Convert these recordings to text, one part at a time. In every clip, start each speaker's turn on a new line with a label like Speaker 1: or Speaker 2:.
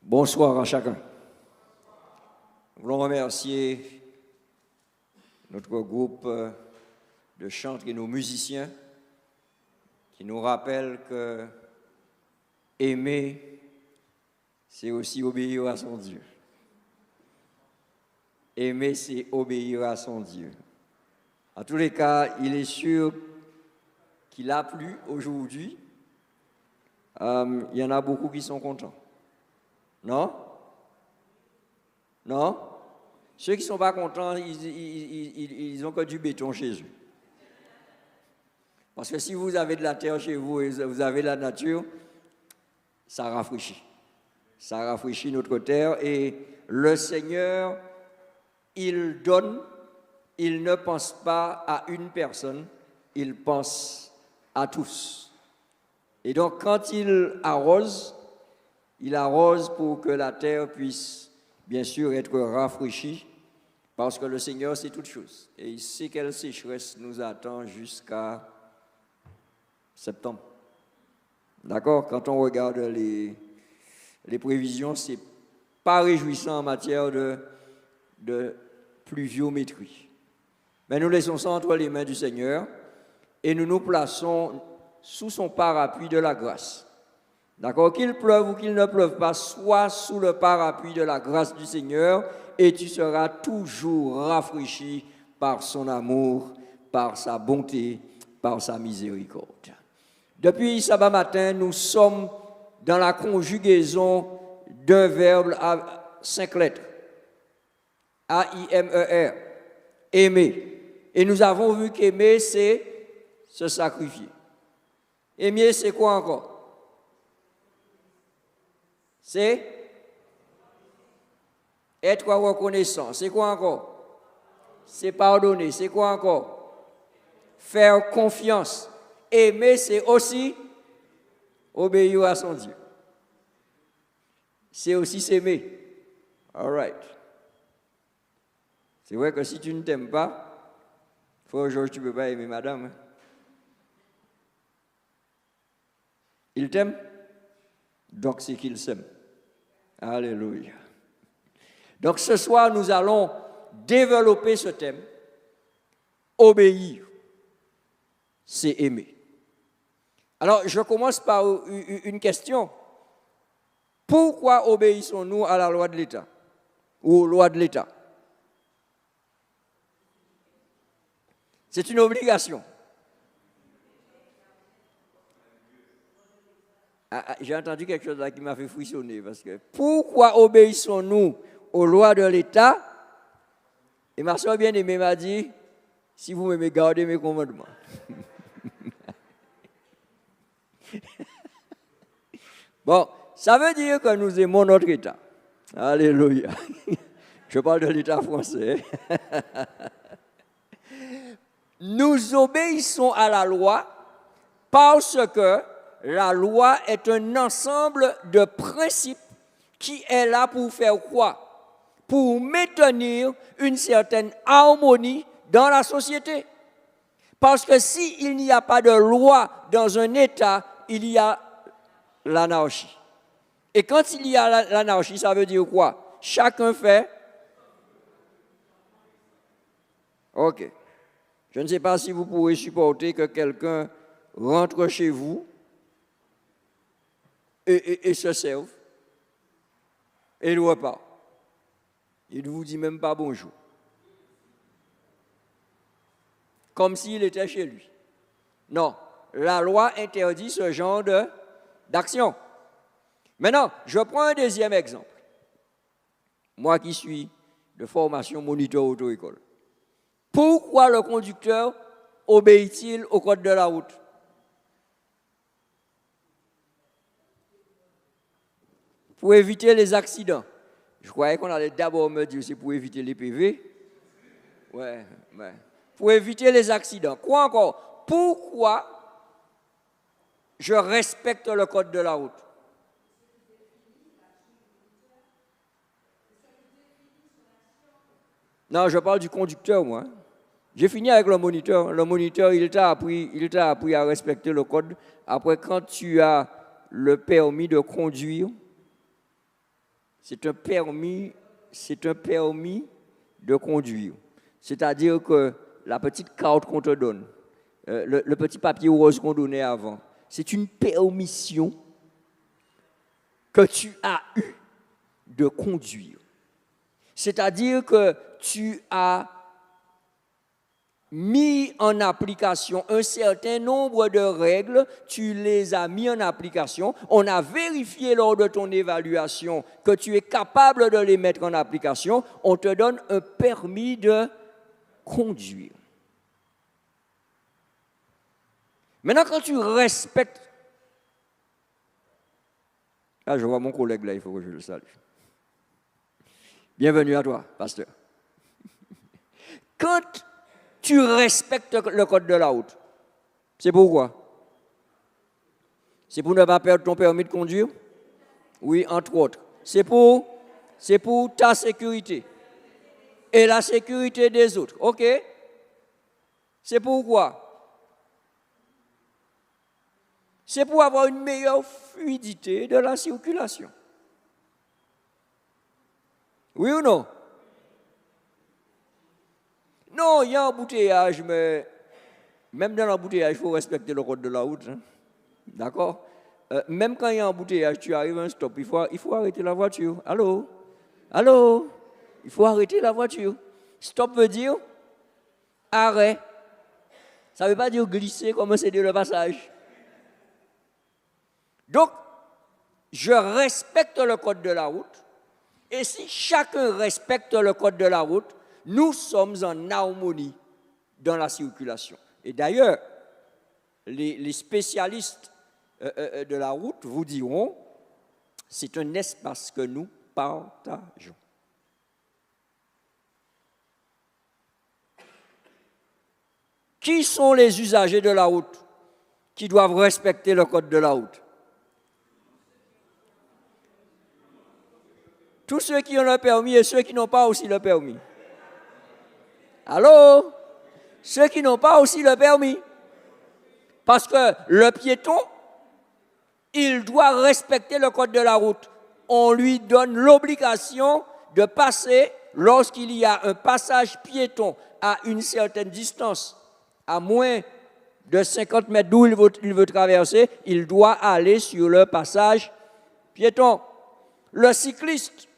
Speaker 1: Bonsoir à chacun. Nous voulons remercier notre groupe de chants et nos musiciens qui nous rappellent que aimer, c'est aussi obéir à son Dieu. Aimer, c'est obéir à son Dieu. En tous les cas, il est sûr qu'il a plu aujourd'hui. Il y en a beaucoup qui sont contents. Non? Non? Ceux qui ne sont pas contents, ils ont que du béton chez eux. Parce que si vous avez de la terre chez vous et vous avez la nature, ça rafraîchit. Ça rafraîchit notre terre et le Seigneur, il donne, il ne pense pas à une personne, il pense à tous. Et donc quand il arrose pour que la terre puisse bien sûr être rafraîchie, parce que le Seigneur sait toutes choses. Et il sait quelle sécheresse nous attend jusqu'à septembre. D'accord? Quand on regarde les prévisions, ce n'est pas réjouissant en matière de pluviométrie. Mais nous laissons ça entre les mains du Seigneur et nous nous plaçons sous son parapluie de la grâce. D'accord? Qu'il pleuve ou qu'il ne pleuve pas, sois sous le parapluie de la grâce du Seigneur et tu seras toujours rafraîchi par son amour, par sa bonté, par sa miséricorde. Depuis sabbat matin, nous sommes dans la conjugaison d'un verbe à 5 lettres. A-I-M-E-R. Aimer. Et nous avons vu qu'aimer, c'est se sacrifier. Aimer, c'est quoi encore? C'est être reconnaissant. C'est quoi encore? C'est pardonner. C'est quoi encore? Faire confiance. Aimer, c'est aussi obéir à son Dieu. C'est aussi s'aimer. All right. C'est vrai que si tu ne t'aimes pas, frère Georges, tu ne peux pas aimer madame. Hein? Il t'aime, donc c'est qu'il s'aime. Alléluia. Donc ce soir, nous allons développer ce thème. Obéir, c'est aimer. Alors, je commence par une question. Pourquoi obéissons-nous à la loi de l'État ou aux lois de l'État? C'est une obligation. J'ai entendu quelque chose là qui m'a fait frissonner parce que pourquoi obéissons-nous aux lois de l'État? Et ma soeur bien-aimée m'a dit, si vous m'aimez, gardez mes commandements. Bon, ça veut dire que nous aimons notre État. Alléluia. Je parle de l'État français. Nous obéissons à la loi parce que la loi est un ensemble de principes qui est là pour faire quoi? Pour maintenir une certaine harmonie dans la société. Parce que s'il n'y a pas de loi dans un État, il y a l'anarchie. Et quand il y a l'anarchie, ça veut dire quoi? Chacun fait. Ok. Je ne sais pas si vous pourrez supporter que quelqu'un rentre chez vous et se serve et le repart. Il ne vous dit même pas bonjour. Comme s'il était chez lui. Non, la loi interdit ce genre d'action. Maintenant, je prends un deuxième exemple. Moi qui suis de formation moniteur auto-école. Pourquoi le conducteur obéit-il au code de la route? Pour éviter les accidents. Je croyais qu'on allait d'abord me dire c'est pour éviter les PV. Ouais. Pour éviter les accidents. Quoi encore? Pourquoi je respecte le code de la route? Non, je parle du conducteur, moi. J'ai fini avec le moniteur. Le moniteur, il t'a appris à respecter le code. Après, quand tu as le permis de conduire, c'est un permis de conduire. C'est-à-dire que la petite carte qu'on te donne, le petit papier rose qu'on donnait avant, c'est une permission que tu as eue de conduire. C'est-à-dire que tu as mis en application un certain nombre de règles, tu les as mis en application, on a vérifié lors de ton évaluation que tu es capable de les mettre en application, on te donne un permis de conduire. Maintenant, quand tu respectes... Ah, je vois mon collègue là, il faut que je le salue. Bienvenue à toi, pasteur. Quand tu respectes le code de la route, c'est pourquoi? C'est pour ne pas perdre ton permis de conduire? Oui, entre autres. C'est pour ta sécurité et la sécurité des autres. OK? C'est pourquoi? C'est pour avoir une meilleure fluidité de la circulation. Oui ou non? Non, il y a un embouteillage, mais même dans l'embouteillage, il faut respecter le code de la route. Hein? D'accord? Même quand il y a un embouteillage, tu arrives à un stop, il faut arrêter la voiture. Allô? Allô? Il faut arrêter la voiture. Stop veut dire arrêt. Ça ne veut pas dire glisser comme c'est le passage. Donc, je respecte le code de la route. Et si chacun respecte le code de la route, nous sommes en harmonie dans la circulation. Et d'ailleurs, les spécialistes de la route vous diront, c'est un espace que nous partageons. Qui sont les usagers de la route qui doivent respecter le code de la route? Tous ceux qui ont le permis et ceux qui n'ont pas aussi le permis. Allô? Ceux qui n'ont pas aussi le permis. Parce que le piéton, il doit respecter le code de la route. On lui donne l'obligation de passer lorsqu'il y a un passage piéton à une certaine distance, à moins de 50 mètres d'où il veut traverser, il doit aller sur le passage piéton. Le cycliste,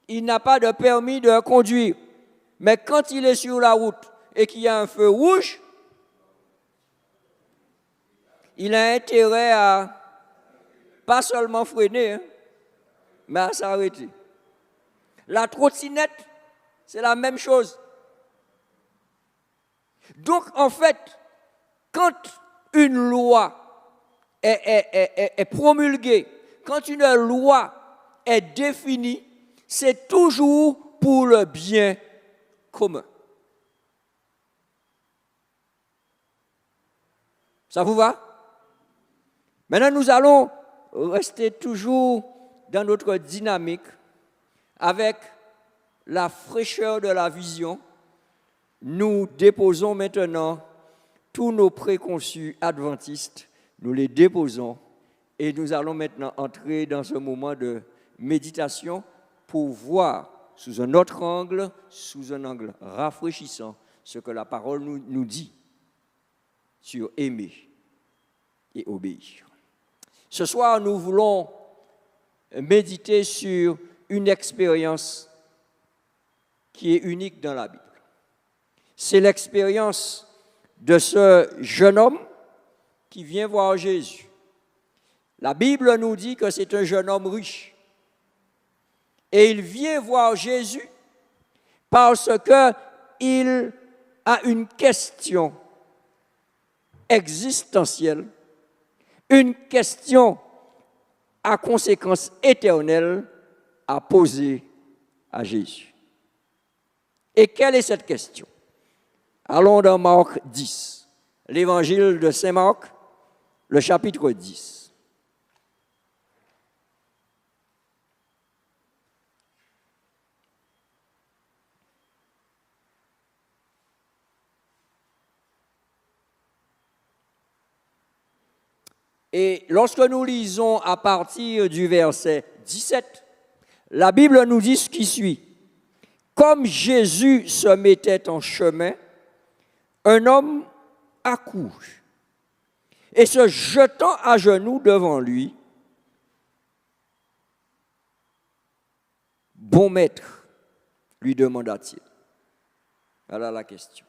Speaker 1: il n'a pas de permis de conduire. Mais quand il est sur la route et qu'il y a un feu rouge, il a intérêt à pas seulement freiner, hein, mais à s'arrêter. La trottinette, c'est la même chose. Donc, en fait, quand une loi est promulguée, quand une loi est définie, c'est toujours pour le bien commun. Ça vous va? Maintenant, nous allons rester toujours dans notre dynamique avec la fraîcheur de la vision. Nous déposons maintenant tous nos préconçus adventistes, nous les déposons et nous allons maintenant entrer dans ce moment de méditation pour voir sous un autre angle, sous un angle rafraîchissant, ce que la parole nous dit sur aimer et obéir. Ce soir, nous voulons méditer sur une expérience qui est unique dans la Bible. C'est l'expérience de ce jeune homme qui vient voir Jésus. La Bible nous dit que c'est un jeune homme riche. Et il vient voir Jésus parce qu'il a une question existentielle, une question à conséquences éternelles à poser à Jésus. Et quelle est cette question? Allons dans Marc 10, l'évangile de Saint Marc, le chapitre 10. Et lorsque nous lisons à partir du verset 17, la Bible nous dit ce qui suit. Comme Jésus se mettait en chemin, un homme accourut et se jetant à genoux devant lui, « Bon maître », lui demanda-t-il. Voilà la question.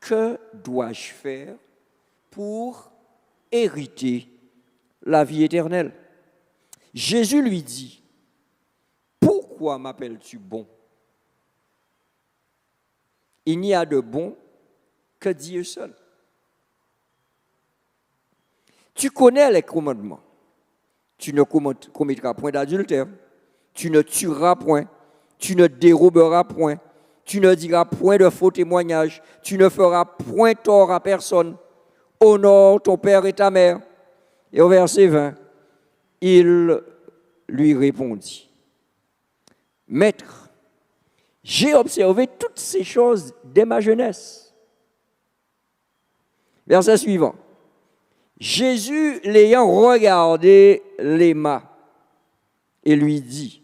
Speaker 1: Que dois-je faire pour hériter la vie éternelle? Jésus lui dit, pourquoi m'appelles-tu bon? Il n'y a de bon que Dieu seul. Tu connais les commandements. Tu ne commettras point d'adultère. Tu ne tueras point. Tu ne déroberas point. Tu ne diras point de faux témoignages. Tu ne feras point tort à personne. Honore ton père et ta mère. Et au verset 20, il lui répondit, Maître, j'ai observé toutes ces choses dès ma jeunesse. Verset suivant. Jésus, l'ayant regardé, l'aima et lui dit,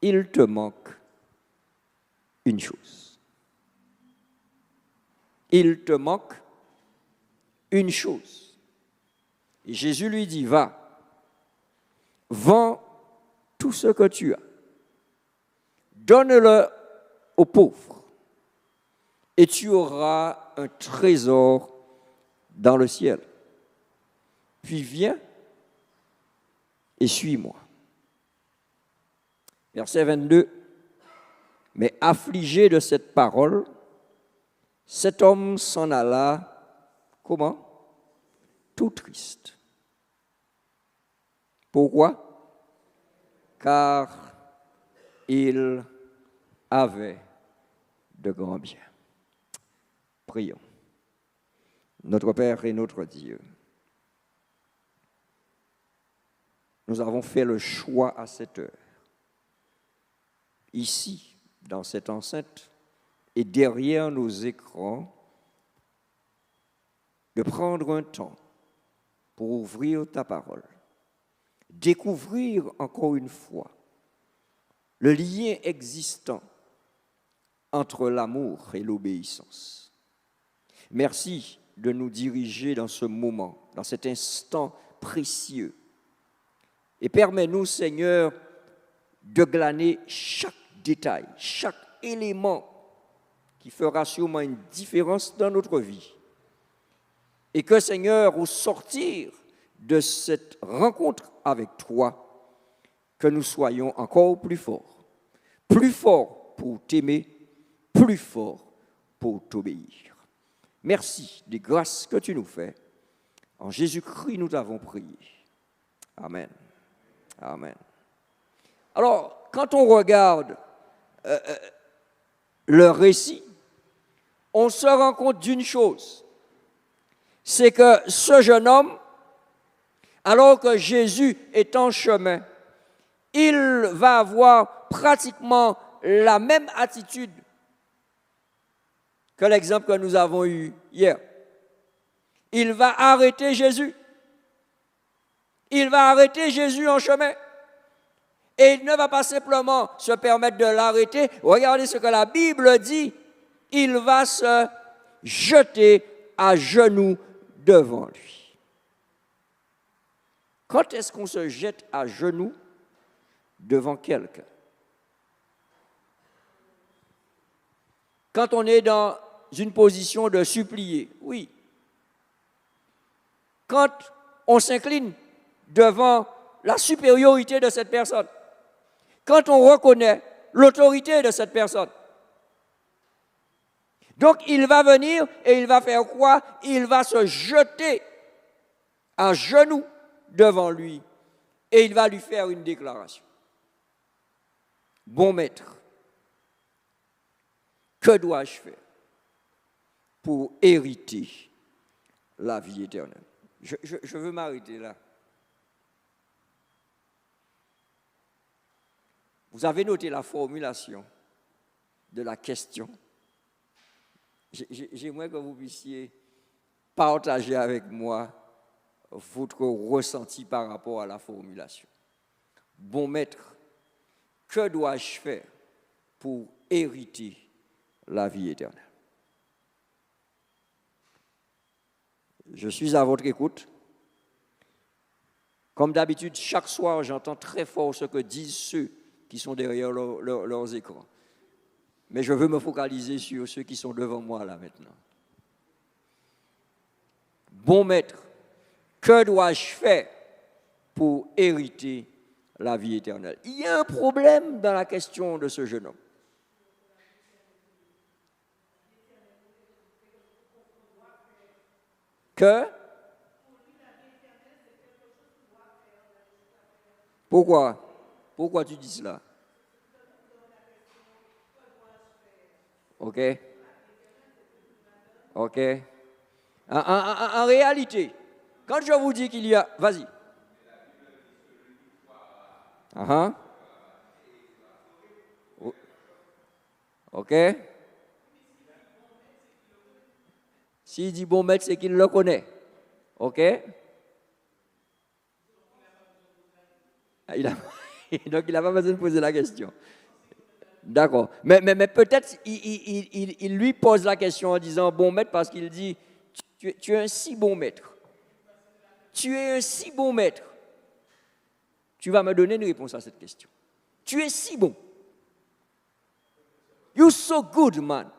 Speaker 1: il te manque une chose. Il te manque une chose. Et Jésus lui dit, va, vends tout ce que tu as. Donne-le aux pauvres et tu auras un trésor dans le ciel. Puis viens et suis-moi. Verset 22. Mais affligé de cette parole, cet homme s'en alla, comment? Tout triste. Pourquoi? Car il avait de grands biens. Prions. Notre Père et notre Dieu, nous avons fait le choix à cette heure, ici, dans cette enceinte, et derrière nos écrans, de prendre un temps pour ouvrir ta parole, découvrir encore une fois le lien existant entre l'amour et l'obéissance. Merci de nous diriger dans ce moment, dans cet instant précieux. Et permets-nous, Seigneur, de glaner chaque détail, chaque élément qui fera sûrement une différence dans notre vie. Et que, Seigneur, au sortir de cette rencontre avec toi, que nous soyons encore plus forts pour t'aimer, plus forts pour t'obéir. Merci des grâces que tu nous fais. En Jésus-Christ, nous t'avons prié. Amen. Amen. Alors, quand on regarde le récit, on se rend compte d'une chose, c'est que ce jeune homme, alors que Jésus est en chemin, il va avoir pratiquement la même attitude que l'exemple que nous avons eu hier. Il va arrêter Jésus. Il va arrêter Jésus en chemin. Et il ne va pas simplement se permettre de l'arrêter. Regardez ce que la Bible dit. Il va se jeter à genoux devant lui. Quand est-ce qu'on se jette à genoux devant quelqu'un? Quand on est dans une position de supplier, oui. Quand on s'incline devant la supériorité de cette personne, quand on reconnaît l'autorité de cette personne. Donc, il va venir et il va faire quoi? Il va se jeter à genoux devant lui et il va lui faire une déclaration. Bon maître, que dois-je faire pour hériter la vie éternelle? Je veux m'arrêter là. Vous avez noté la formulation de la question. J'aimerais que vous puissiez partager avec moi votre ressenti par rapport à la formulation. Bon maître, que dois-je faire pour hériter la vie éternelle? Je suis à votre écoute. Comme d'habitude, chaque soir, j'entends très fort ce que disent ceux qui sont derrière leurs écrans. Mais je veux me focaliser sur ceux qui sont devant moi là maintenant. Bon maître, que dois-je faire pour hériter la vie éternelle? Il y a un problème dans la question de ce jeune homme. Que? Pourquoi? Pourquoi tu dis cela? OK? OK? En réalité, quand je vous dis qu'il y a... Vas-y. Uh-huh. OK? S'il dit bon maître, c'est qu'il le connaît. OK? Donc, il n'a pas besoin de poser la question. D'accord. Mais peut-être il lui pose la question en disant bon maître parce qu'il dit tu es un si bon maître. Tu es un si bon maître. Tu vas me donner une réponse à cette question. Tu es si bon. You're so good, man.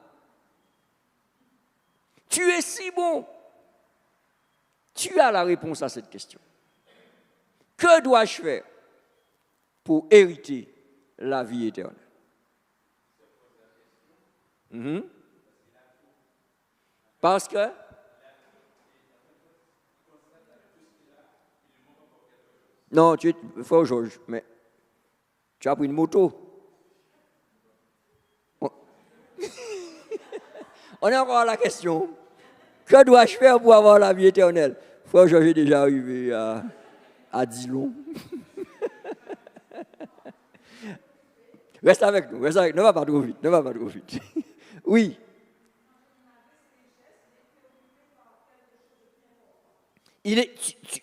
Speaker 1: Tu es si bon. Tu as la réponse à cette question. Que dois-je faire pour hériter la vie éternelle? Mm-hmm. Parce que non, frère Georges, mais tu as pris une moto. On est encore à la question. Que dois-je faire pour avoir la vie éternelle? Frère Georges est déjà arrivé à Dillon. Reste avec nous, ne va pas trop vite, Oui.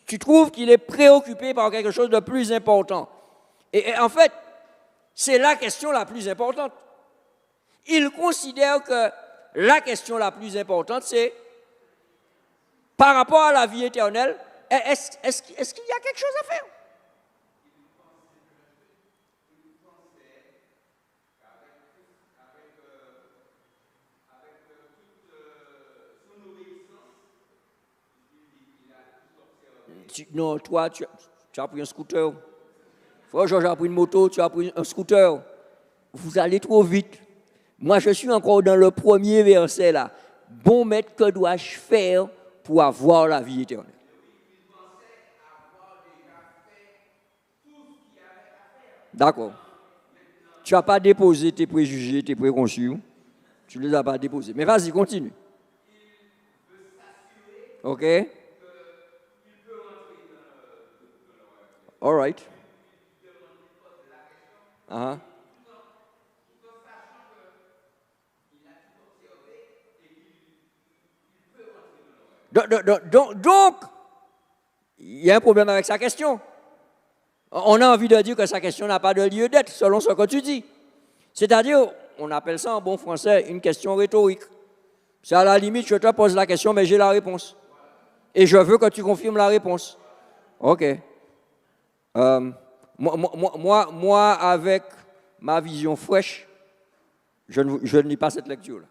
Speaker 1: Tu trouves qu'il est préoccupé par quelque chose de plus important. Et en fait, c'est la question la plus importante. Il considère que la question la plus importante, c'est par rapport à la vie éternelle, est-ce qu'il y a quelque chose à faire? Non, toi, tu as pris un scooter. Frère Georges a pris une moto, tu as pris un scooter. Vous allez trop vite. Moi, je suis encore dans le premier verset là. Bon maître, que dois-je faire pour avoir la vie éternelle? D'accord. Tu n'as pas déposé tes préjugés, tes préconçus. Tu ne les as pas déposés. Mais vas-y, continue. OK? All right. Uh-huh. Donc, il y a un problème avec sa question. On a envie de dire que sa question n'a pas de lieu d'être, selon ce que tu dis. C'est-à-dire, on appelle ça en bon français une question rhétorique. C'est à la limite, je te pose la question, mais j'ai la réponse. Et je veux que tu confirmes la réponse. OK. Moi, avec ma vision fraîche, je ne lis pas cette lecture-là.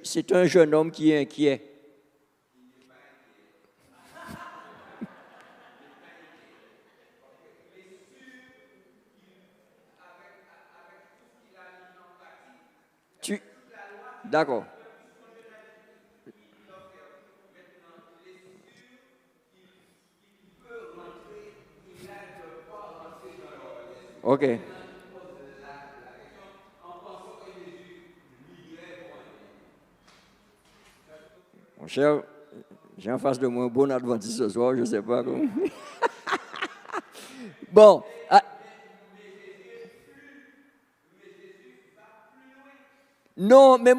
Speaker 1: C'est un jeune homme qui est inquiet. D'accord. OK. Mon cher, j'ai en face de moi un bon adventiste ce soir, je ne sais pas comment. Bon. Non, mais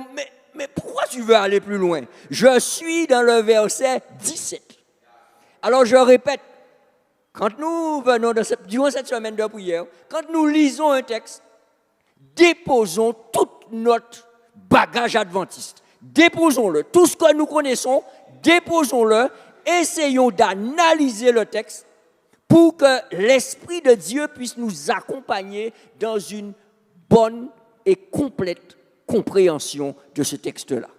Speaker 1: pourquoi tu veux aller plus loin? Je suis dans le verset 17. Alors je répète, Quand nous venons durant cette semaine de prière, quand nous lisons un texte, déposons tout notre bagage adventiste. Déposons-le. Tout ce que nous connaissons, déposons-le. Essayons d'analyser le texte pour que l'Esprit de Dieu puisse nous accompagner dans une bonne et complète compréhension de ce texte-là.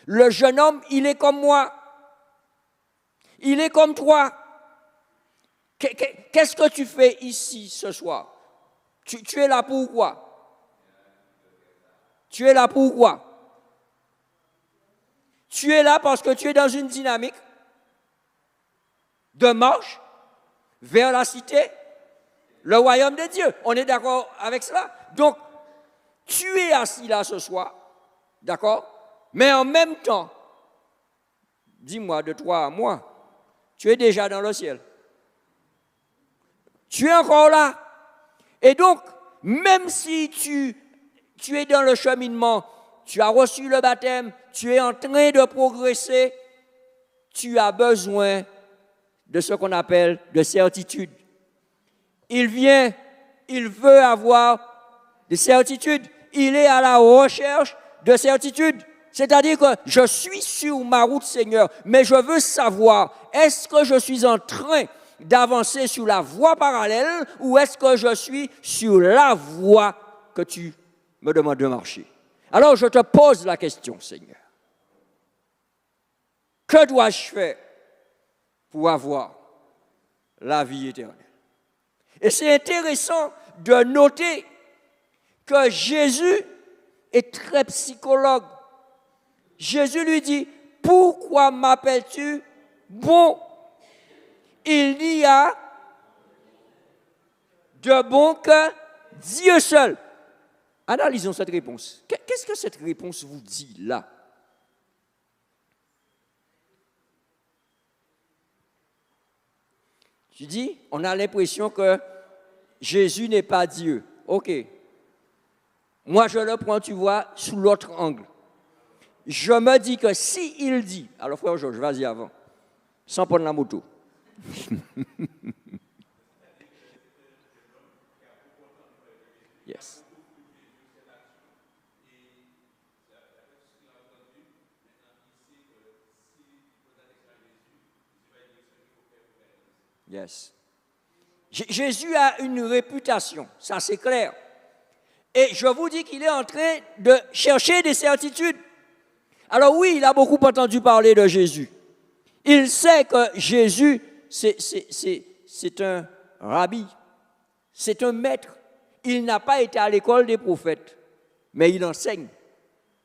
Speaker 1: Le jeune homme, il est comme moi. Il est comme toi. Qu'est-ce que tu fais ici ce soir? Tu es là pour quoi? Tu es là pour quoi? Tu es là parce que tu es dans une dynamique de marche vers la cité, le royaume de Dieu. On est d'accord avec cela? Donc, tu es assis là ce soir, d'accord? Mais en même temps, dis-moi de toi à moi, tu es déjà dans le ciel. Tu es encore là. Et donc, même si tu es dans le cheminement, tu as reçu le baptême, tu es en train de progresser, tu as besoin de ce qu'on appelle de certitude. Il veut avoir des certitudes. Il est à la recherche de certitude. C'est-à-dire que je suis sur ma route, Seigneur, mais je veux savoir, est-ce que je suis en train d'avancer sur la voie parallèle ou est-ce que je suis sur la voie que tu me demandes de marcher? Alors je te pose la question, Seigneur. Que dois-je faire pour avoir la vie éternelle? Et c'est intéressant de noter que Jésus est très psychologue. Jésus lui dit, pourquoi m'appelles-tu bon? Il n'y a de bon que Dieu seul. Analysons cette réponse. Qu'est-ce que cette réponse vous dit là? Je dis, on a l'impression que Jésus n'est pas Dieu. OK. Moi, je le prends, tu vois, sous l'autre angle. Je me dis que si il dit, alors frère Georges, vas-y avant, sans prendre la moto. Yes. Yes. Jésus a une réputation, ça c'est clair. Et je vous dis qu'il est en train de chercher des certitudes. Alors oui, il a beaucoup entendu parler de Jésus. Il sait que Jésus, c'est un rabbi, c'est un maître. Il n'a pas été à l'école des prophètes, mais il enseigne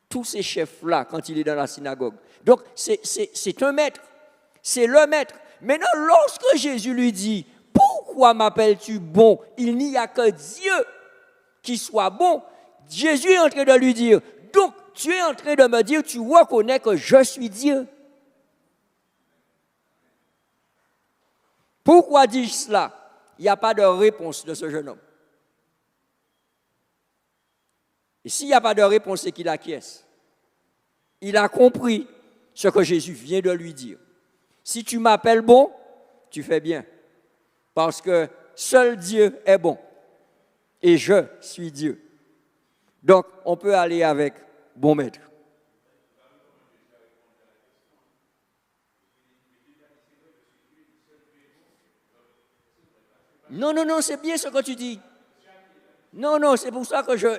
Speaker 1: tous ces chefs-là quand il est dans la synagogue. Donc, c'est un maître, c'est le maître. Maintenant, lorsque Jésus lui dit, « Pourquoi m'appelles-tu bon? Il n'y a que Dieu qui soit bon. » Jésus est en train de lui dire, « Donc, tu es en train de me dire, tu reconnais que je suis Dieu. » Pourquoi dis-je cela? Il n'y a pas de réponse de ce jeune homme. Et s'il n'y a pas de réponse, c'est qu'il acquiesce. Il a compris ce que Jésus vient de lui dire. Si tu m'appelles bon, tu fais bien. Parce que seul Dieu est bon. Et je suis Dieu. Donc, on peut aller avec bon maître. Non, c'est bien ce que tu dis. Non, c'est pour ça que je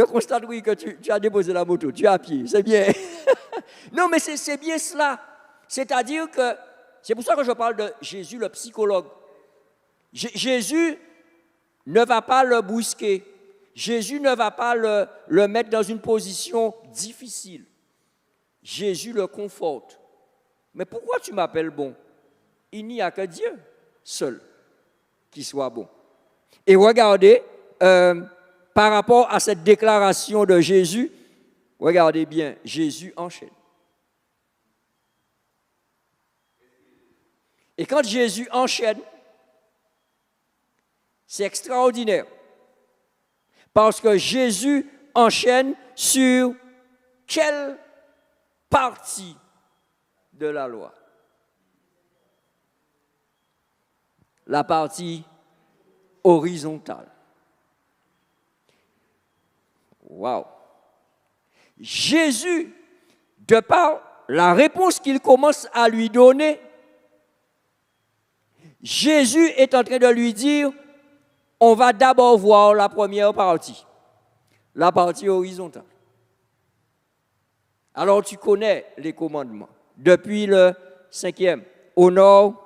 Speaker 1: constate, oui, que tu as déposé la moto, tu es à pied, c'est bien. Non, mais c'est bien cela. C'est-à-dire que, c'est pour ça que je parle de Jésus, le psychologue. Jésus ne va pas le brusquer. Jésus ne va pas le mettre dans une position difficile. Jésus le conforte. Mais pourquoi tu m'appelles bon? Il n'y a que Dieu seul qui soit bon. Et regardez, par rapport à cette déclaration de Jésus, regardez bien, Jésus enchaîne. Et quand Jésus enchaîne, c'est extraordinaire. Parce que Jésus enchaîne sur quelle partie de la loi. La partie horizontale. Waouh! Jésus, de par la réponse qu'il commence à lui donner, Jésus est en train de lui dire, on va d'abord voir la première partie, la partie horizontale. Alors tu connais les commandements. Depuis le 5e, honore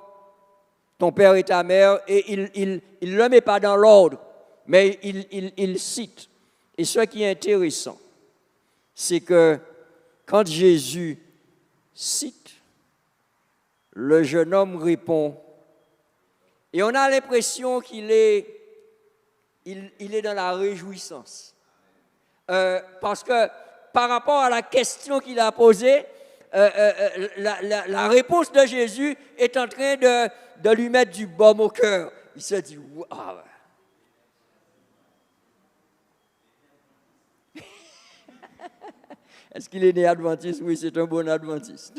Speaker 1: ton père et ta mère, et il ne le met pas dans l'ordre, mais il cite. Et ce qui est intéressant, c'est que quand Jésus cite, le jeune homme répond, et on a l'impression qu'il est dans la réjouissance. Parce que par rapport à la question qu'il a posée, la réponse de Jésus est en train de lui mettre du baume au cœur. Il se dit, waouh! Est-ce qu'il est né adventiste? Oui, c'est un bon adventiste.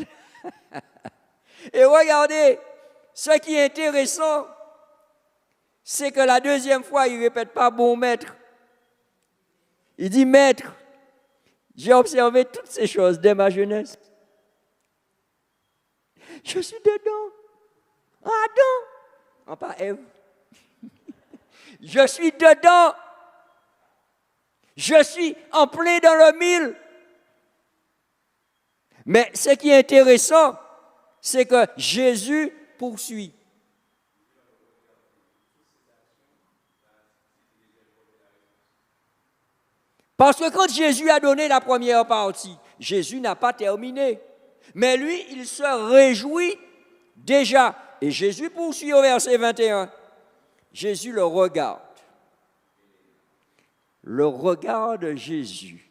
Speaker 1: Et regardez, ce qui est intéressant, c'est que la deuxième fois, il ne répète pas bon maître. Il dit maître, j'ai observé toutes ces choses dès ma jeunesse. Je suis dedans. Adam. Pas Ève. Je suis dedans. Je suis en plein dans le mille. Mais ce qui est intéressant, c'est que Jésus poursuit. Parce que quand Jésus a donné la première partie, Jésus n'a pas terminé. Mais lui, il se réjouit déjà. Et Jésus poursuit au verset 21. Jésus le regarde. Le regard de Jésus,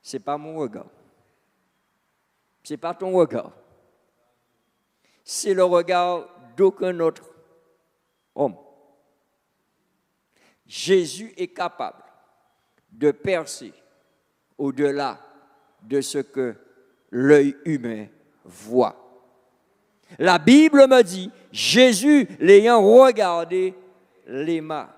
Speaker 1: ce n'est pas mon regard. Ce n'est pas ton regard. C'est le regard d'aucun autre homme. Jésus est capable de percer au-delà de ce que l'œil humain voit. La Bible me dit, Jésus, l'ayant regardé, l'aima.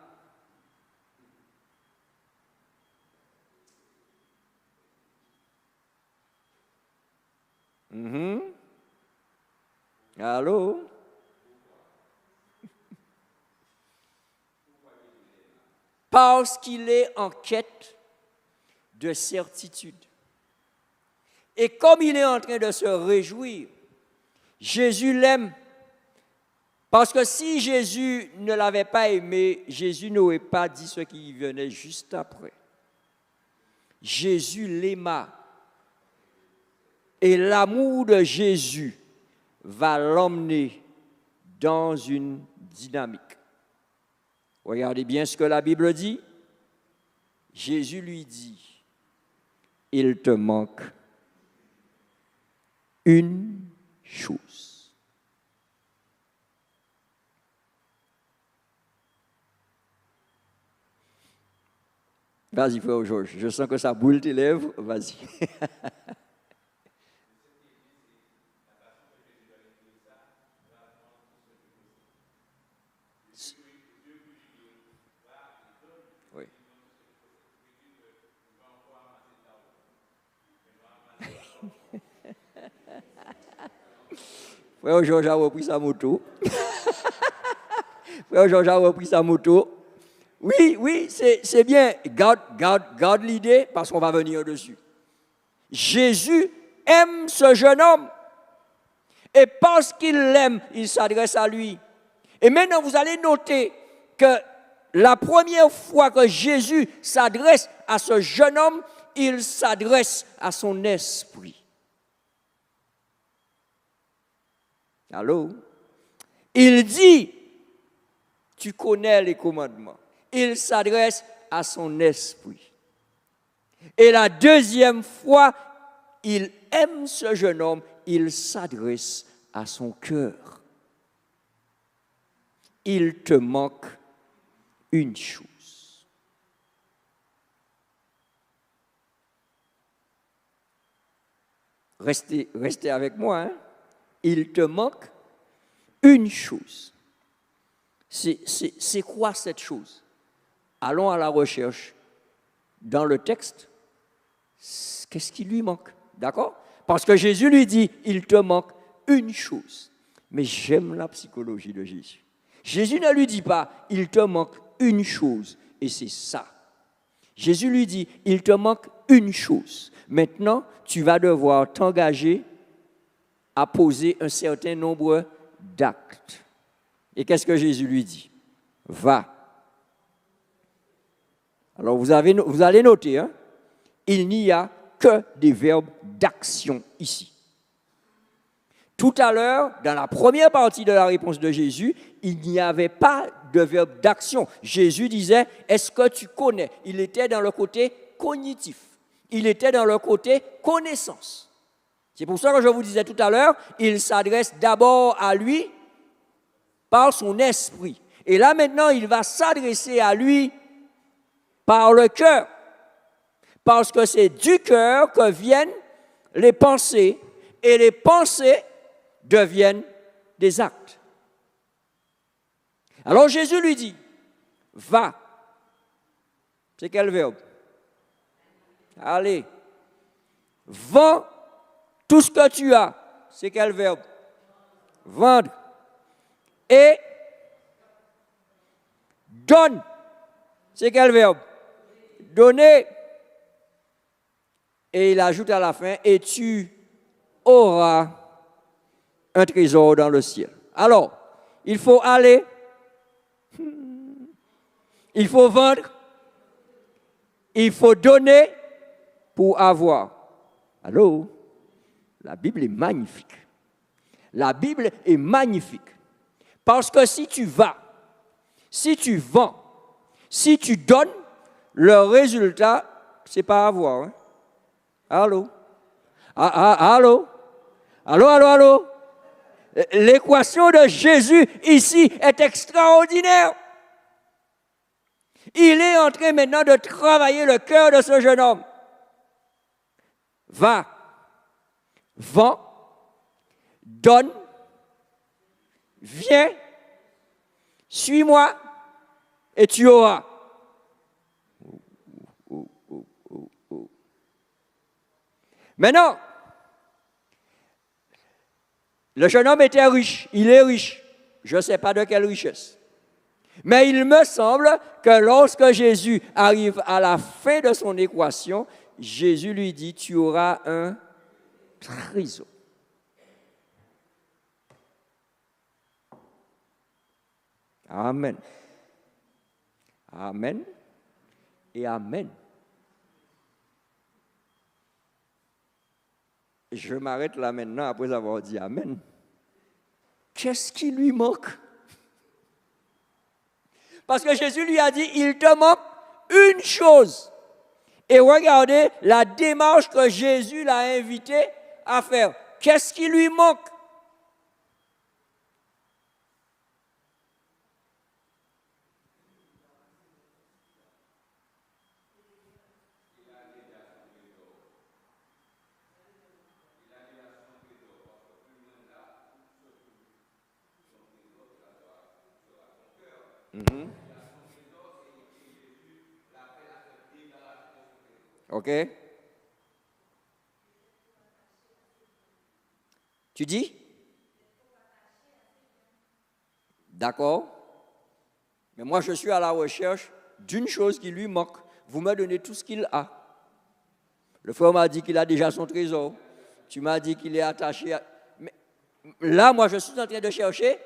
Speaker 1: Allô? Parce qu'il est en quête de certitude. Et comme il est en train de se réjouir, Jésus l'aime. Parce que si Jésus ne l'avait pas aimé, Jésus n'aurait pas dit ce qui venait juste après. Jésus l'aima. Et l'amour de Jésus va l'emmener dans une dynamique. Regardez bien ce que la Bible dit. Jésus lui dit, il te manque une chose. Vas-y, frère Georges, je sens que ça boule tes lèvres, vas-y. Frère Georges a repris sa moto. Frère Georges a repris sa moto. Oui, c'est bien. Garde l'idée parce qu'on va venir dessus. Jésus aime ce jeune homme. Et parce qu'il l'aime, il s'adresse à lui. Et maintenant, vous allez noter que la première fois que Jésus s'adresse à ce jeune homme, il s'adresse à son esprit. Allô? Il dit, tu connais les commandements. Il s'adresse à son esprit. Et la deuxième fois, il aime ce jeune homme, il s'adresse à son cœur. Il te manque une chose. Restez avec moi, hein? il te manque une chose. C'est quoi cette chose? Allons à la recherche dans le texte. Qu'est-ce qui lui manque? D'accord? Parce que Jésus lui dit, il te manque une chose. Mais j'aime la psychologie de Jésus. Jésus ne lui dit pas, il te manque une chose, et c'est ça. Jésus lui dit, il te manque une chose. Maintenant, tu vas devoir t'engager à poser un certain nombre d'actes. Et qu'est-ce que Jésus lui dit? Va. Alors, vous allez noter, hein, il n'y a que des verbes d'action ici. Tout à l'heure, dans la première partie de la réponse de Jésus, il n'y avait pas de verbe d'action. Jésus disait, est-ce que tu connais? Il était dans le côté cognitif. Il était dans le côté connaissance. C'est pour ça que je vous disais tout à l'heure, il s'adresse d'abord à lui par son esprit. Et là maintenant, il va s'adresser à lui par le cœur. Parce que c'est du cœur que viennent les pensées, et les pensées deviennent des actes. Alors Jésus lui dit, va. C'est quel verbe? Allez. Vends tout ce que tu as. C'est quel verbe? Vendre. Et donne. C'est quel verbe? Donner. Et il ajoute à la fin, et tu auras un trésor dans le ciel. Alors, il faut aller, il faut vendre, il faut donner pour avoir. Allô? La Bible est magnifique. La Bible est magnifique. Parce que si tu vas, si tu vends, si tu donnes, le résultat, c'est pas avoir. Hein? Allô? Allô? Allô, allô, allô? L'équation de Jésus ici est extraordinaire. Il est en train maintenant de travailler le cœur de ce jeune homme. Va, vends, donne, viens, suis-moi et tu auras. Maintenant, le jeune homme était riche, il est riche. Je ne sais pas de quelle richesse. Mais il me semble que lorsque Jésus arrive à la fin de son équation, Jésus lui dit, tu auras un trésor. Amen. Amen et amen. Je m'arrête là maintenant après avoir dit amen. Qu'est-ce qui lui manque? Parce que Jésus lui a dit, il te manque une chose. Et regardez la démarche que Jésus l'a invité à faire. Qu'est-ce qui lui manque? OK? Tu dis? D'accord? Mais moi, je suis à la recherche d'une chose qui lui manque. Vous me donnez tout ce qu'il a. Le frère m'a dit qu'il a déjà son trésor. Tu m'as dit qu'il est attaché à... Mais là, moi, je suis en train de chercher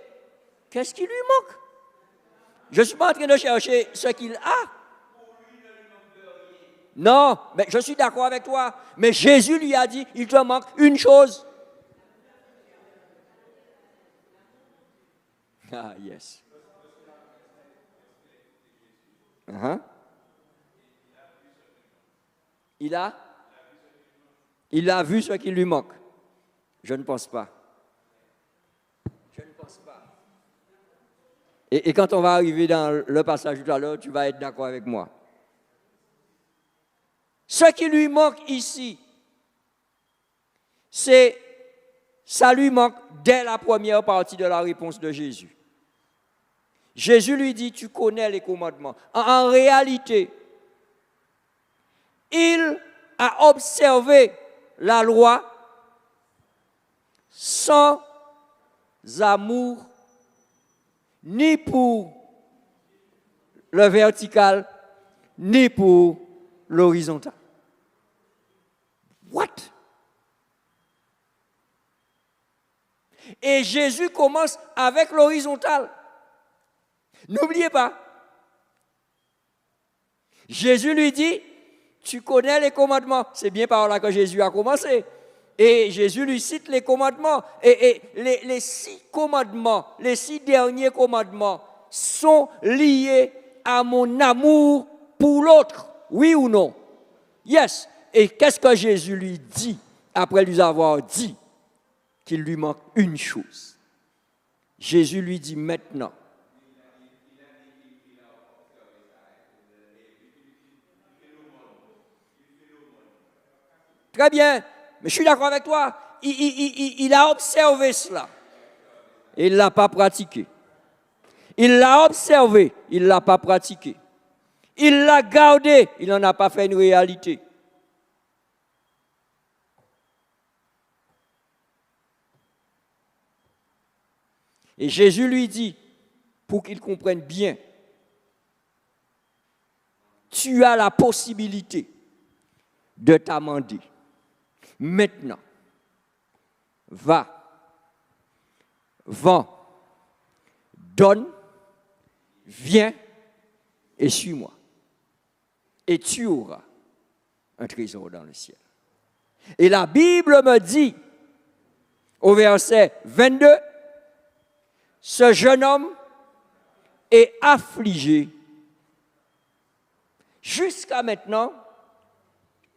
Speaker 1: qu'est-ce qui lui manque. Je ne suis pas en train de chercher ce qu'il a. Non, mais je suis d'accord avec toi. Mais Jésus lui a dit, il te manque une chose. Ah, yes. Uh-huh. Il a vu ce qui lui manque. Je ne pense pas. Je ne pense pas. Et quand on va arriver dans le passage tout à l'heure, tu vas être d'accord avec moi. Ce qui lui manque ici, c'est Ça lui manque dès la première partie de la réponse de Jésus. Jésus lui dit, tu connais les commandements. En réalité, il a observé la loi sans amour, ni pour le vertical, ni pour l'horizontal. What? Et Jésus commence avec l'horizontal. N'oubliez pas. Jésus lui dit, tu connais les commandements. C'est bien par là que Jésus a commencé. Et Jésus lui cite les commandements. Et les 6 commandements, les 6 derniers commandements sont liés à mon amour pour l'autre. Oui ou non? Yes. Et qu'est-ce que Jésus lui dit après lui avoir dit qu'il lui manque une chose? Jésus lui dit maintenant. Très bien, mais je suis d'accord avec toi. Il a observé cela. Il ne l'a pas pratiqué. Il l'a observé, il ne l'a pas pratiqué. Il l'a gardé, il n'en a pas fait une réalité. Et Jésus lui dit, pour qu'il comprenne bien, tu as la possibilité de t'amender. Maintenant, va, vends, donne, viens et suis-moi. Et tu auras un trésor dans le ciel. Et la Bible me dit, au verset 22, ce jeune homme est affligé. Jusqu'à maintenant,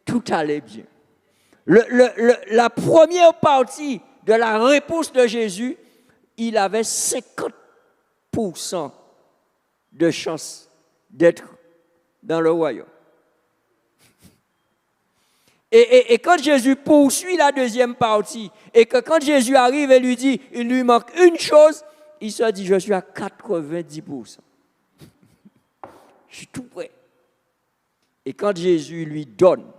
Speaker 1: tout allait bien. La première partie de la réponse de Jésus, il avait 50% de chance d'être dans le royaume. Et quand Jésus poursuit la deuxième partie, et que quand Jésus arrive et lui dit, il lui manque une chose, il se dit, je suis à 90%. Je suis tout prêt. Et quand Jésus lui donne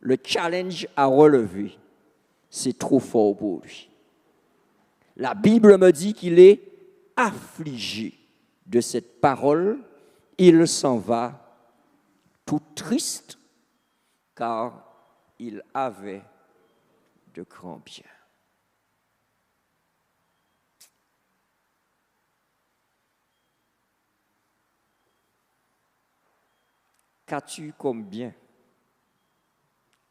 Speaker 1: le challenge à relever, c'est trop fort pour lui. La Bible me dit qu'il est affligé de cette parole. Il s'en va tout triste, car il avait de grands biens. Qu'as-tu comme bien?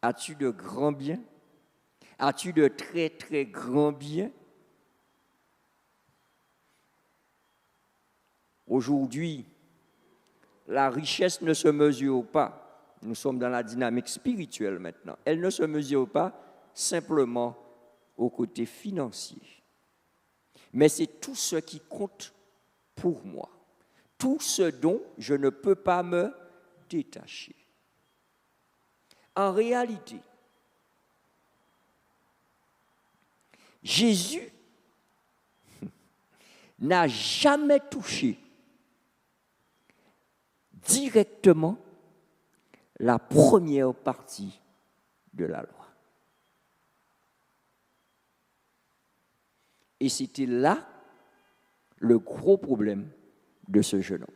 Speaker 1: As-tu de grands biens? As-tu de très, très grands biens? Aujourd'hui, la richesse ne se mesure pas. Nous sommes dans la dynamique spirituelle maintenant. Elle ne se mesure pas simplement au côté financier. Mais c'est tout ce qui compte pour moi. Tout ce dont je ne peux pas me détacher. En réalité, Jésus n'a jamais touché directement la première partie de la loi. Et c'était là le gros problème de ce jeune homme.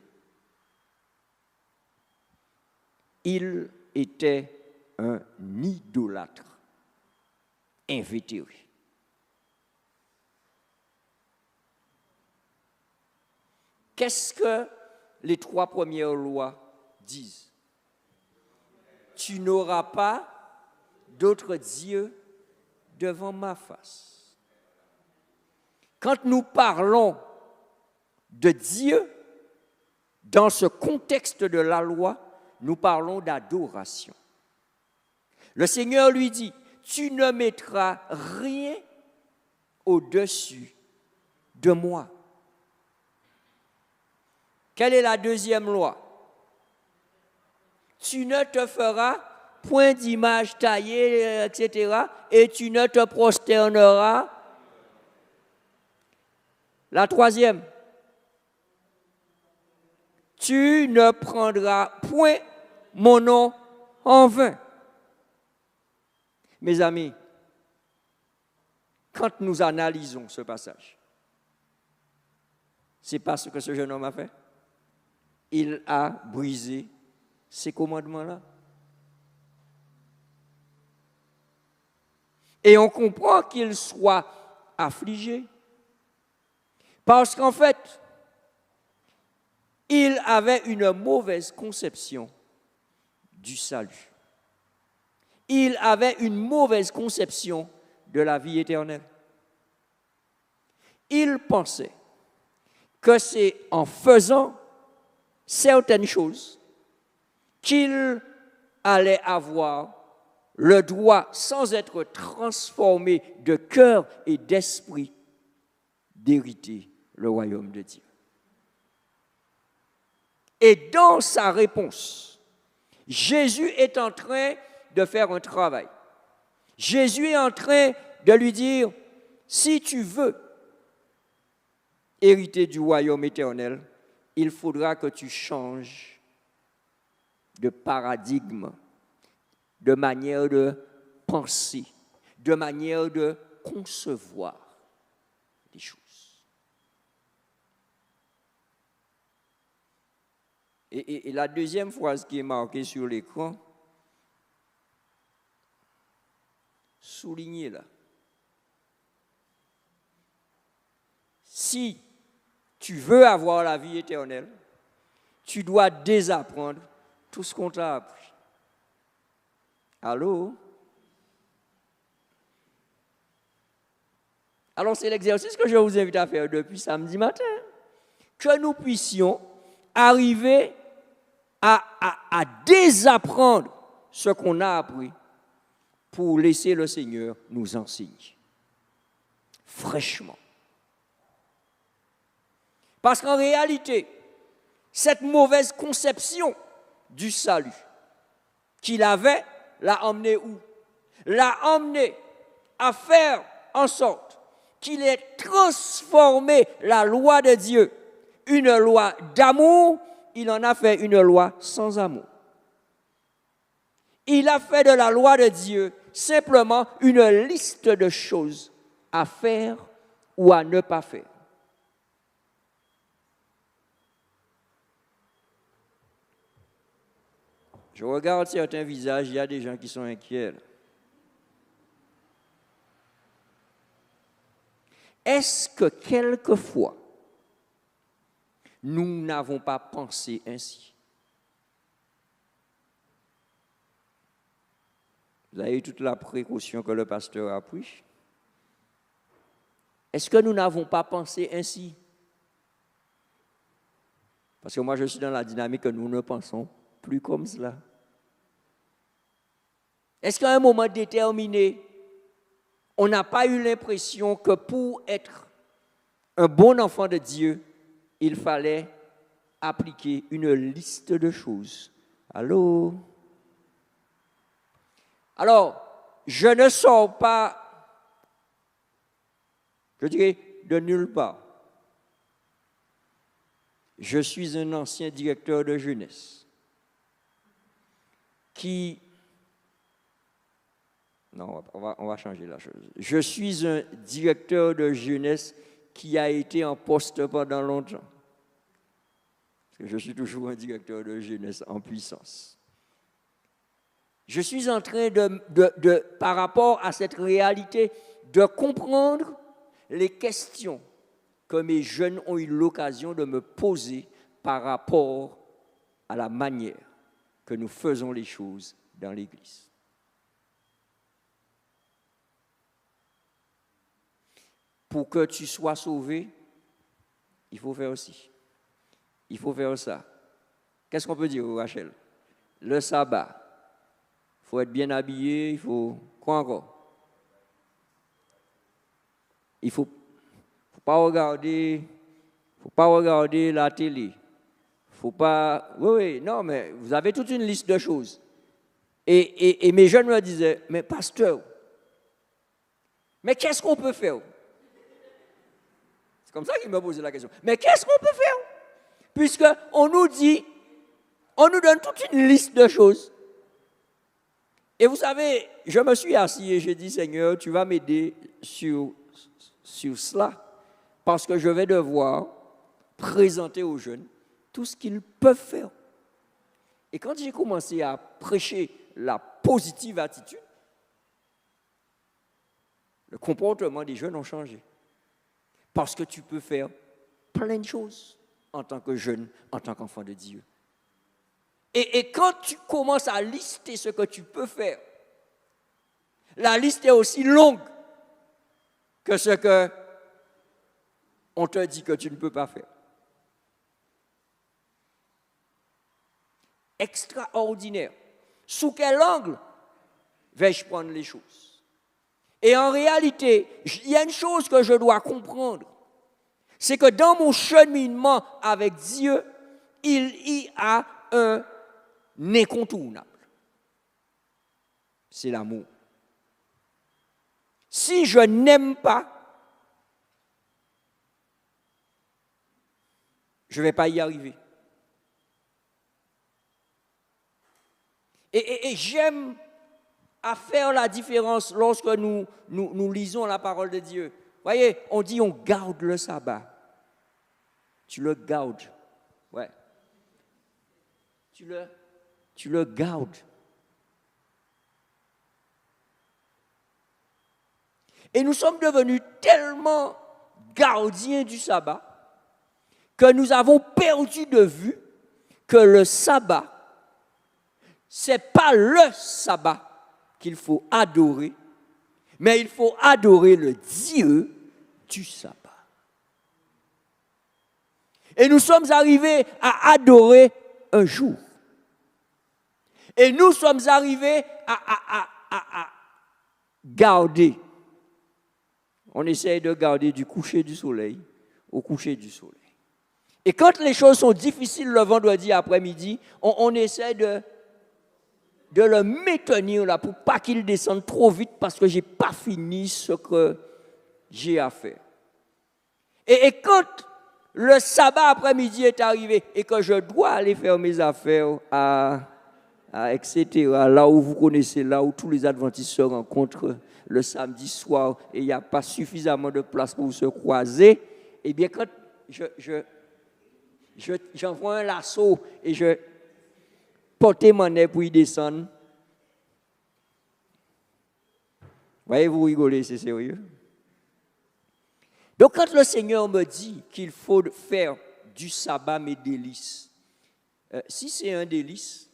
Speaker 1: Il était un idolâtre invétéré. Qu'est-ce que les 3 premières lois disent? Tu n'auras pas d'autres dieux devant ma face. Quand nous parlons de Dieu, dans ce contexte de la loi, nous parlons d'adoration. Le Seigneur lui dit, tu ne mettras rien au-dessus de moi. Quelle est la deuxième loi? Tu ne te feras point d'image taillée, etc. Et tu ne te prosterneras. La troisième, tu ne prendras point mon nom en vain. Mes amis, quand nous analysons ce passage, c'est pas ce que ce jeune homme a fait. Il a brisé ces commandements-là. Et on comprend qu'il soit affligé. Parce qu'en fait, il avait une mauvaise conception du salut. Il avait une mauvaise conception de la vie éternelle. Il pensait que c'est en faisant certaines choses qu'il allait avoir le droit, sans être transformé de cœur et d'esprit, d'hériter le royaume de Dieu. Et dans sa réponse, Jésus est en train de faire un travail. Jésus est en train de lui dire, si tu veux hériter du royaume éternel, il faudra que tu changes de paradigme, de manière de penser, de manière de concevoir les choses. Et la deuxième phrase qui est marquée sur l'écran, soulignez-la. Si tu veux avoir la vie éternelle, tu dois désapprendre tout ce qu'on t'a appris. Allô? Alors c'est l'exercice que je vous invite à faire depuis samedi matin. Que nous puissions arriver à désapprendre ce qu'on a appris pour laisser le Seigneur nous enseigner. Fraîchement. Parce qu'en réalité, cette mauvaise conception du salut qu'il avait l'a emmené où? L'a emmené à faire en sorte qu'il ait transformé la loi de Dieu, une loi d'amour, il en a fait une loi sans amour. Il a fait de la loi de Dieu simplement une liste de choses à faire ou à ne pas faire. Je regarde certains visages, il y a des gens qui sont inquiets. Est-ce que quelquefois, nous n'avons pas pensé ainsi? Vous avez eu toute la précaution que le pasteur a prise. Est-ce que nous n'avons pas pensé ainsi? Parce que moi, je suis dans la dynamique que nous ne pensons plus comme cela. Est-ce qu'à un moment déterminé, on n'a pas eu l'impression que pour être un bon enfant de Dieu, il fallait appliquer une liste de choses? Allô? Alors, je ne sors pas, je dirais, de nulle part. Je suis un ancien directeur de jeunesse qui... Non, on va changer la chose. Je suis un directeur de jeunesse qui a été en poste pendant longtemps. Je suis toujours un directeur de jeunesse en puissance. Je suis en train par rapport à cette réalité, de comprendre les questions que mes jeunes ont eu l'occasion de me poser par rapport à la manière que nous faisons les choses dans l'Église. Pour que tu sois sauvé, il faut faire aussi. Il faut faire ça. Qu'est-ce qu'on peut dire, Rachel? Le sabbat. Il faut être bien habillé, il faut... Quoi encore? Il ne faut pas regarder la télé. Faut pas... Oui, non, mais vous avez toute une liste de choses. Et mes jeunes me disaient, mais pasteur, mais qu'est-ce qu'on peut faire? C'est comme ça qu'ils me posaient la question. Mais qu'est-ce qu'on peut faire? Puisqu'on nous dit, on nous donne toute une liste de choses. Et vous savez, je me suis assis et j'ai dit, Seigneur, tu vas m'aider sur cela, parce que je vais devoir présenter aux jeunes tout ce qu'ils peuvent faire. Et quand j'ai commencé à prêcher la positive attitude, le comportement des jeunes a changé. Parce que tu peux faire plein de choses en tant que jeune, en tant qu'enfant de Dieu. Et quand tu commences à lister ce que tu peux faire, la liste est aussi longue que ce que on te dit que tu ne peux pas faire. Extraordinaire. Sous quel angle vais-je prendre les choses? Et en réalité, il y a une chose que je dois comprendre. C'est que dans mon cheminement avec Dieu, il y a un incontournable. C'est l'amour. Si je n'aime pas, je ne vais pas y arriver. Et j'aime à faire la différence lorsque nous lisons la parole de Dieu. Vous voyez, on dit on garde le sabbat. Tu le gardes. Ouais. Tu le gardes. Et nous sommes devenus tellement gardiens du sabbat que nous avons perdu de vue que le sabbat, ce n'est pas le sabbat qu'il faut adorer, mais il faut adorer le Dieu du sabbat. Et nous sommes arrivés à adorer un jour. Et nous sommes arrivés à garder. On essaye de garder du coucher du soleil au coucher du soleil. Et quand les choses sont difficiles le vendredi après-midi, on essaie de le maintenir là pour pas qu'il descende trop vite parce que je n'ai pas fini ce que j'ai à faire. Et quand le sabbat après-midi est arrivé et que je dois aller faire mes affaires etc., là où vous connaissez, là où tous les adventistes se rencontrent le samedi soir et il n'y a pas suffisamment de place pour se croiser, eh bien quand j'envoie un lasso et je porte mon nez pour y descendre. Voyez, vous rigolez, c'est sérieux. Donc quand le Seigneur me dit qu'il faut faire du sabbat mes délices, si c'est un délice,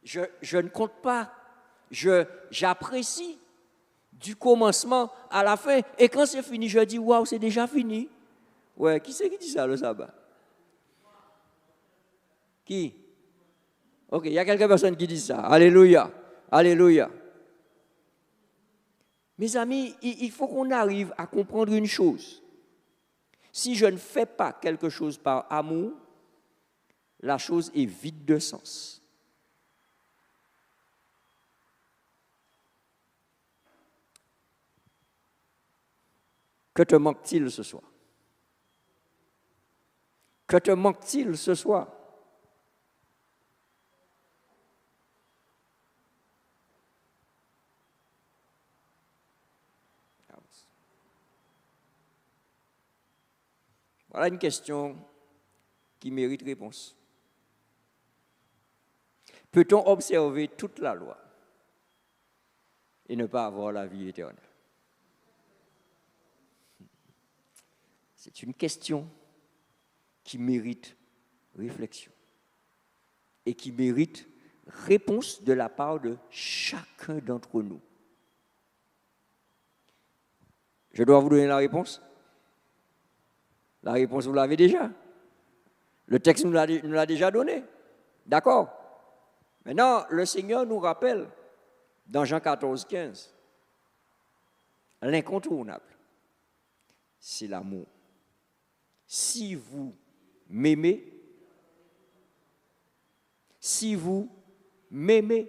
Speaker 1: je ne compte pas, j'apprécie du commencement à la fin. Et quand c'est fini, je dis, waouh, c'est déjà fini. Ouais, qui c'est qui dit ça, le sabbat? Qui? Ok, il y a quelques personnes qui disent ça. Alléluia, alléluia. Mes amis, il faut qu'on arrive à comprendre une chose. Si je ne fais pas quelque chose par amour, la chose est vide de sens. Que te manque-t-il ce soir? Que te manque-t-il ce soir? Voilà une question qui mérite réponse. Peut-on observer toute la loi et ne pas avoir la vie éternelle? C'est une question qui mérite réflexion et qui mérite réponse de la part de chacun d'entre nous. Je dois vous donner la réponse? La réponse, vous l'avez déjà. Le texte nous l'a déjà donné. D'accord? Maintenant, le Seigneur nous rappelle, dans Jean 14, 15, l'incontournable, c'est l'amour. Si vous m'aimez, si vous m'aimez.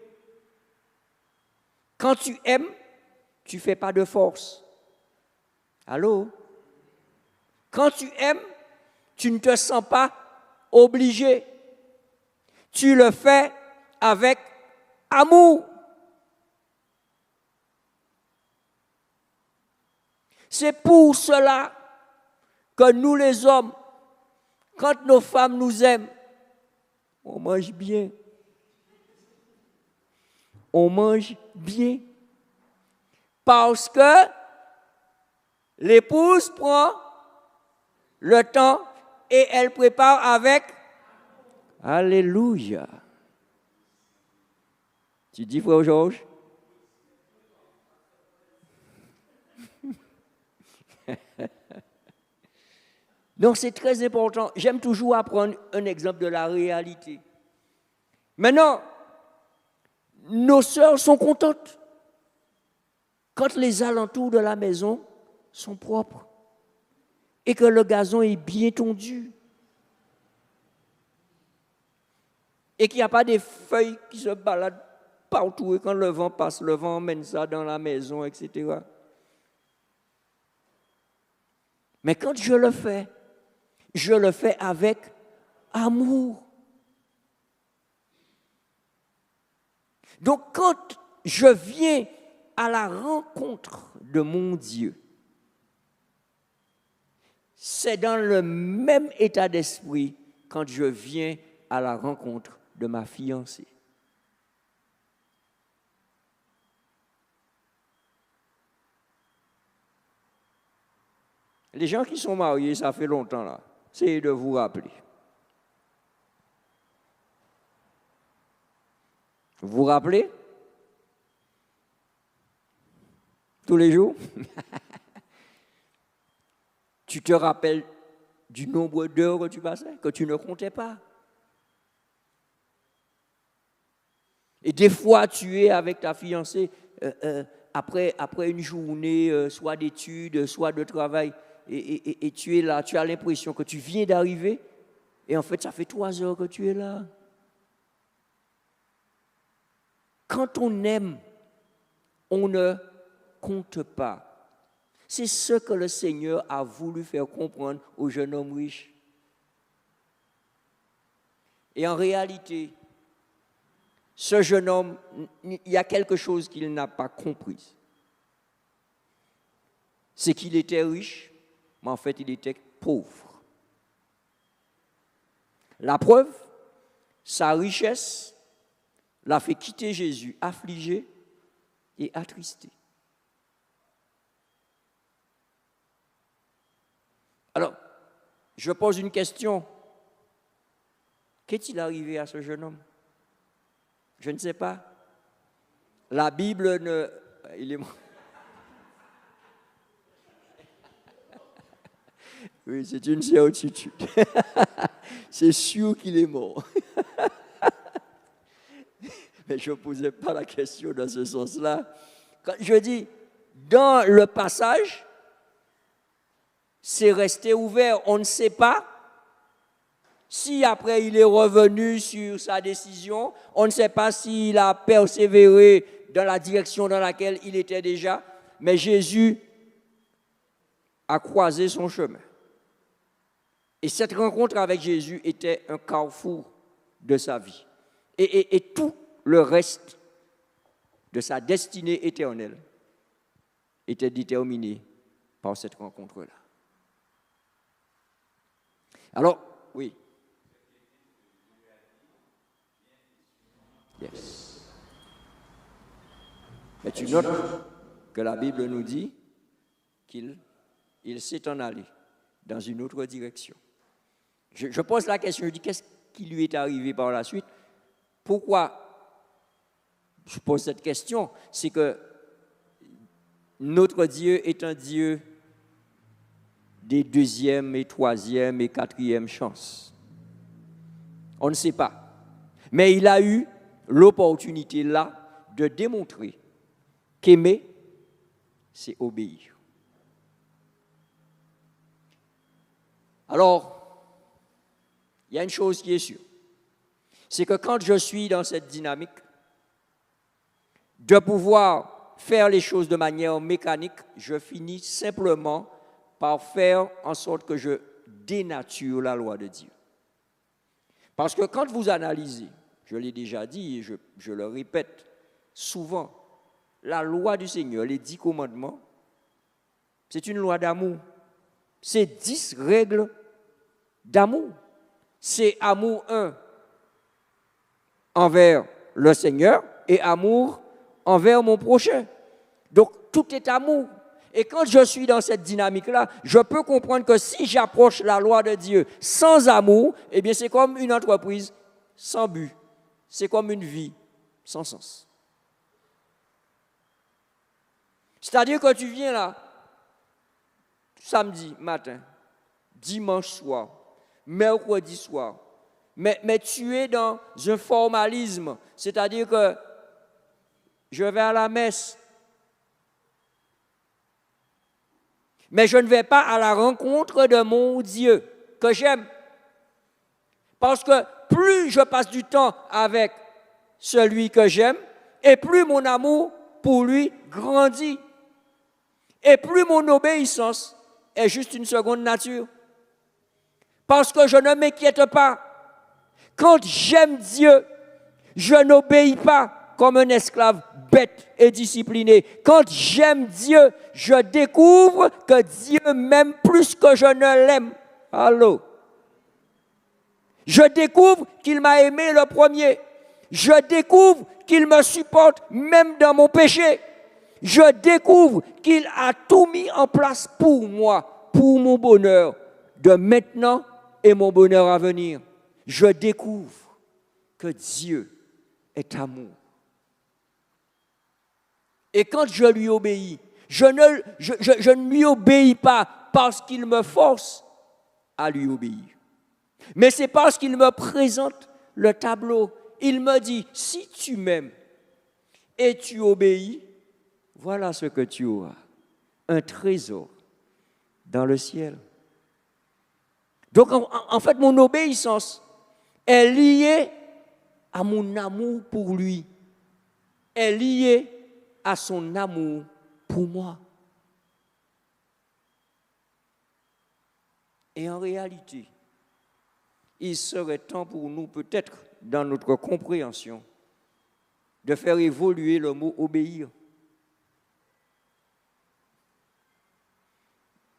Speaker 1: Quand tu aimes, tu ne fais pas de force. Allô? Quand tu aimes, tu ne te sens pas obligé. Tu le fais avec amour. C'est pour cela que nous les hommes, quand nos femmes nous aiment, on mange bien. On mange bien. Parce que l'épouse prend le temps et elle prépare avec Alléluia. Tu dis, frère Georges? Donc c'est très important. J'aime toujours apprendre un exemple de la réalité. Maintenant, nos sœurs sont contentes quand les alentours de la maison sont propres et que le gazon est bien tondu et qu'il n'y a pas des feuilles qui se baladent partout et quand le vent passe, le vent emmène ça dans la maison, etc. Mais quand je le fais avec amour. Donc quand je viens à la rencontre de mon Dieu, c'est dans le même état d'esprit quand je viens à la rencontre de ma fiancée. Les gens qui sont mariés, ça fait longtemps là, c'est de vous rappeler. Vous vous rappelez? Tous les jours? Tu te rappelles du nombre d'heures que tu passais, que tu ne comptais pas. Et des fois, tu es avec ta fiancée après une journée, soit d'études, soit de travail, et tu es là, tu as l'impression que tu viens d'arriver, et en fait, ça fait 3 heures que tu es là. Quand on aime, on ne compte pas. C'est ce que le Seigneur a voulu faire comprendre au jeune homme riche. Et en réalité, ce jeune homme, il y a quelque chose qu'il n'a pas compris. C'est qu'il était riche, mais en fait, il était pauvre. La preuve, sa richesse l'a fait quitter Jésus, affligé et attristé. Alors, je pose une question. Qu'est-il arrivé à ce jeune homme? Je ne sais pas. La Bible ne... Il est mort. Oui, c'est une certitude. C'est sûr qu'il est mort. Mais je ne posais pas la question dans ce sens-là. Quand je dis, dans le passage, c'est resté ouvert. On ne sait pas si après il est revenu sur sa décision. On ne sait pas s'il a persévéré dans la direction dans laquelle il était déjà. Mais Jésus a croisé son chemin. Et cette rencontre avec Jésus était un carrefour de sa vie. Et tout le reste de sa destinée éternelle était déterminé par cette rencontre-là. Alors, oui. Yes. Mais tu notes que la Bible nous dit qu'il s'est en allé dans une autre direction. Je pose la question, je dis qu'est-ce qui lui est arrivé par la suite? Pourquoi je pose cette question? C'est que notre Dieu est un Dieu des 2e et 3e et 4e chances. On ne sait pas. Mais il a eu l'opportunité là de démontrer qu'aimer, c'est obéir. Alors, il y a une chose qui est sûre. c'est que quand je suis dans cette dynamique de pouvoir faire les choses de manière mécanique, je finis simplement par faire en sorte que je dénature la loi de Dieu. Parce que quand vous analysez, je l'ai déjà dit et je le répète souvent, la loi du Seigneur, les 10 commandements, c'est une loi d'amour. C'est 10 règles d'amour. C'est amour 1 envers le Seigneur et amour envers mon prochain. Donc, tout est amour. Et quand je suis dans cette dynamique-là, je peux comprendre que si j'approche la loi de Dieu sans amour, eh bien, c'est comme une entreprise sans but. C'est comme une vie sans sens. C'est-à-dire que tu viens là, samedi matin, dimanche soir, mercredi soir, mais tu es dans un formalisme, c'est-à-dire que je vais à la messe, mais je ne vais pas à la rencontre de mon Dieu que j'aime. Parce que plus je passe du temps avec celui que j'aime, et plus mon amour pour lui grandit. Et plus mon obéissance est juste une seconde nature. Parce que je ne m'inquiète pas. Quand j'aime Dieu, je n'obéis pas comme un esclave bête et discipliné. Quand j'aime Dieu, je découvre que Dieu m'aime plus que je ne l'aime. Allô? Je découvre qu'il m'a aimé le premier. Je découvre qu'il me supporte même dans mon péché. Je découvre qu'il a tout mis en place pour moi, pour mon bonheur de maintenant et mon bonheur à venir. Je découvre que Dieu est amour. Et quand je lui obéis, je ne lui obéis pas parce qu'il me force à lui obéir. Mais c'est parce qu'il me présente le tableau. Il me dit, si tu m'aimes et tu obéis, voilà ce que tu auras, un trésor dans le ciel. Donc en fait, mon obéissance est liée à mon amour pour lui, est liée à son amour pour moi. Et en réalité, il serait temps pour nous, peut-être dans notre compréhension, de faire évoluer le mot obéir.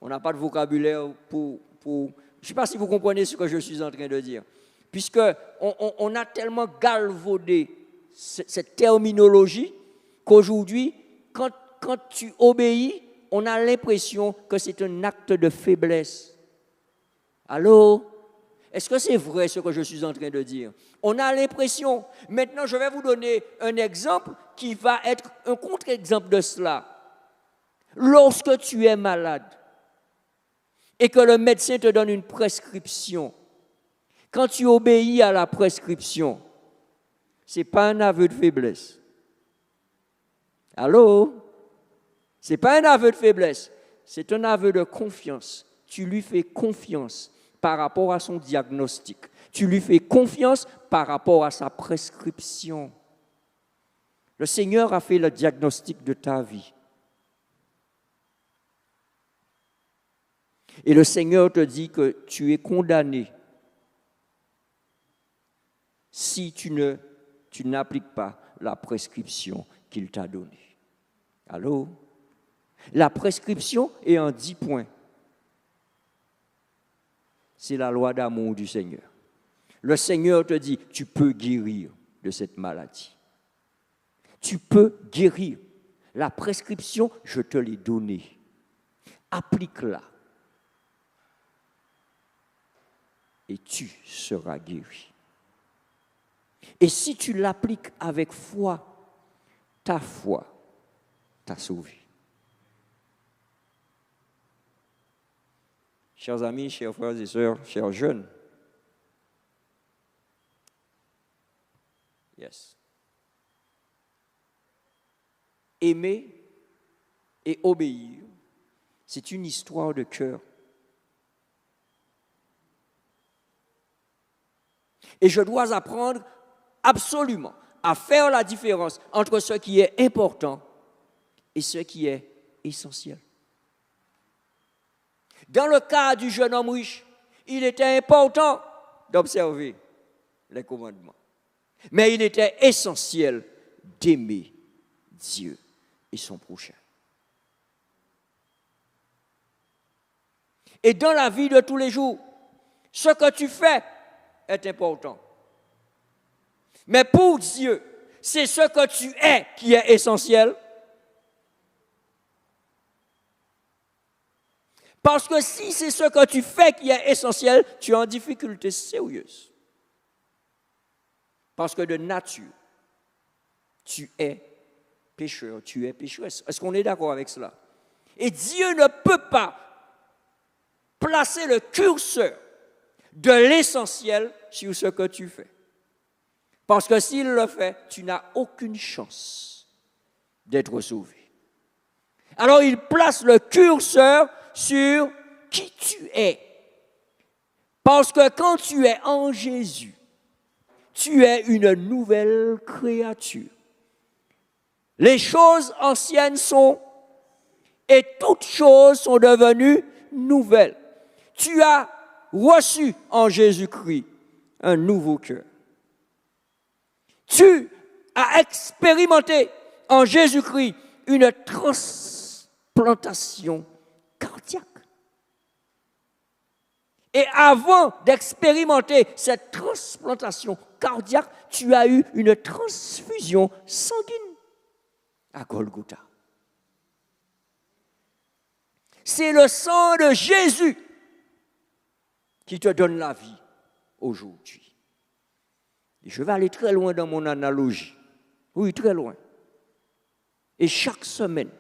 Speaker 1: On n'a pas de vocabulaire pour je ne sais pas si vous comprenez ce que je suis en train de dire. Puisqu'on a tellement galvaudé cette terminologie qu'aujourd'hui, quand tu obéis, on a l'impression que c'est un acte de faiblesse. Allô? Est-ce que c'est vrai ce que je suis en train de dire? On a l'impression. Maintenant, je vais vous donner un exemple qui va être un contre-exemple de cela. Lorsque tu es malade, et que le médecin te donne une prescription, quand tu obéis à la prescription, ce n'est pas un aveu de faiblesse. Allô? Ce n'est pas un aveu de faiblesse, c'est un aveu de confiance. Tu lui fais confiance par rapport à son diagnostic. Tu lui fais confiance par rapport à sa prescription. Le Seigneur a fait le diagnostic de ta vie. Et le Seigneur te dit que tu es condamné si tu n'appliques pas la prescription qu'il t'a donnée. Allô? La prescription est en 10 points. C'est la loi d'amour du Seigneur. Le Seigneur te dit, tu peux guérir de cette maladie. Tu peux guérir. La prescription, je te l'ai donnée. Applique-la. Et tu seras guéri. Et si tu l'appliques avec foi, ta foi t'a sauvé. Chers amis, chers frères et sœurs, chers jeunes, yes. Aimer et obéir, c'est une histoire de cœur. Et je dois apprendre absolument à faire la différence entre ce qui est important et ce qui est essentiel. Dans le cas du jeune homme riche, il était important d'observer les commandements. Mais il était essentiel d'aimer Dieu et son prochain. Et dans la vie de tous les jours, ce que tu fais est important. Mais pour Dieu, c'est ce que tu es qui est essentiel. Parce que si c'est ce que tu fais qui est essentiel, tu es en difficulté sérieuse. Parce que de nature, tu es pécheur, tu es pécheresse. Est-ce qu'on est d'accord avec cela? Et Dieu ne peut pas placer le curseur de l'essentiel sur ce que tu fais. Parce que s'il le fait, tu n'as aucune chance d'être sauvé. Alors il place le curseur sur qui tu es. Parce que quand tu es en Jésus, tu es une nouvelle créature. Les choses anciennes sont, et toutes choses sont devenues nouvelles. Tu as reçu en Jésus-Christ un nouveau cœur. Tu as expérimenté en Jésus-Christ une transplantation cardiaque. Et avant d'expérimenter cette transplantation cardiaque, tu as eu une transfusion sanguine à Golgotha. C'est le sang de Jésus qui te donne la vie aujourd'hui. Et je vais aller très loin dans mon analogie. Oui, très loin. Et chaque semaine,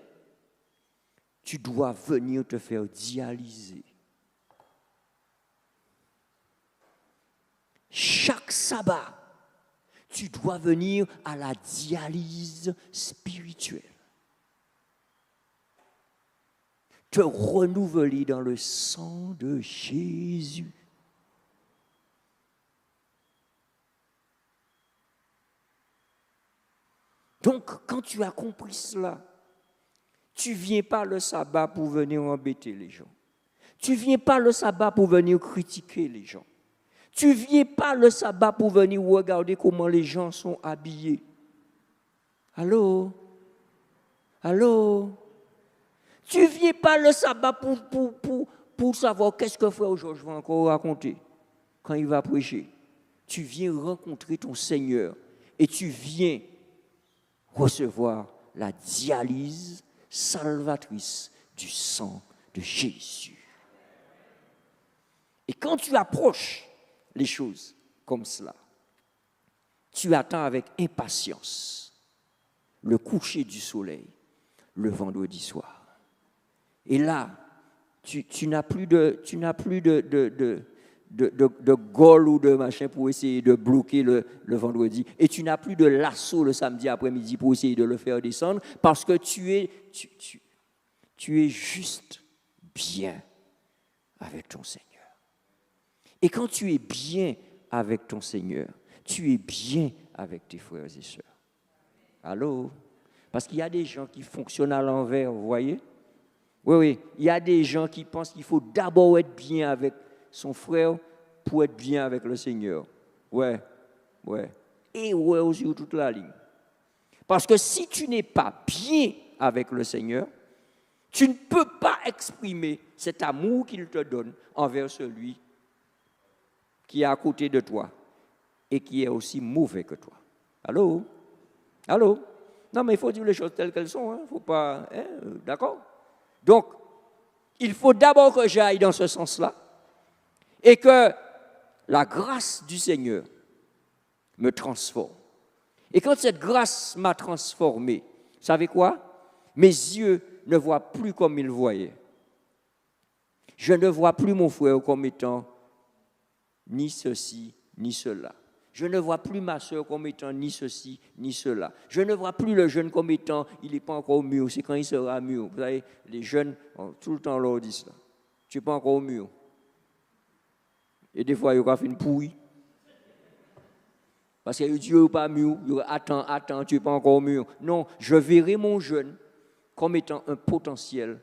Speaker 1: tu dois venir te faire dialyser. Chaque sabbat, tu dois venir à la dialyse spirituelle. Te renouveler dans le sang de Jésus. Donc, quand tu as compris cela, tu ne viens pas le sabbat pour venir embêter les gens. Tu ne viens pas le sabbat pour venir critiquer les gens. Tu ne viens pas le sabbat pour venir regarder comment les gens sont habillés. Allô? Allô? Tu ne viens pas le sabbat pour savoir qu'est-ce que frère Georges va encore raconter quand il va prêcher. Tu viens rencontrer ton Seigneur et tu viens recevoir la dialyse salvatrice du sang de Jésus. Et quand tu approches les choses comme cela, tu attends avec impatience le coucher du soleil le vendredi soir. Et là, tu n'as plus de goal ou de machin pour essayer de bloquer le vendredi. Et tu n'as plus de lasso le samedi après-midi pour essayer de le faire descendre parce que tu es juste bien avec ton Seigneur. Et quand tu es bien avec ton Seigneur, tu es bien avec tes frères et sœurs. Allô? Parce qu'il y a des gens qui fonctionnent à l'envers, vous voyez? Oui. Il y a des gens qui pensent qu'il faut d'abord être bien avec son frère pour être bien avec le Seigneur. Ouais. Et ouais aussi toute la ligne. Parce que si tu n'es pas bien avec le Seigneur, tu ne peux pas exprimer cet amour qu'il te donne envers celui qui est à côté de toi et qui est aussi mauvais que toi. Allô? Non, mais il faut dire les choses telles qu'elles sont. Il ne faut pas... d'accord? Donc, il faut d'abord que j'aille dans ce sens-là et que la grâce du Seigneur me transforme. Et quand cette grâce m'a transformé, vous savez quoi? Mes yeux ne voient plus comme ils voyaient. Je ne vois plus mon frère comme étant ni ceci, ni cela. Je ne vois plus ma soeur comme étant ni ceci, ni cela. Je ne vois plus le jeune comme étant, il n'est pas encore mûr, c'est quand il sera mûr. Vous savez, les jeunes, tout le temps, leur disent ça. Tu n'es pas encore mûr. Et des fois, il y a une pourrie. Parce que Dieu n'est pas mûr, attends, tu n'es pas encore mûr. Non, je verrai mon jeûne comme étant un potentiel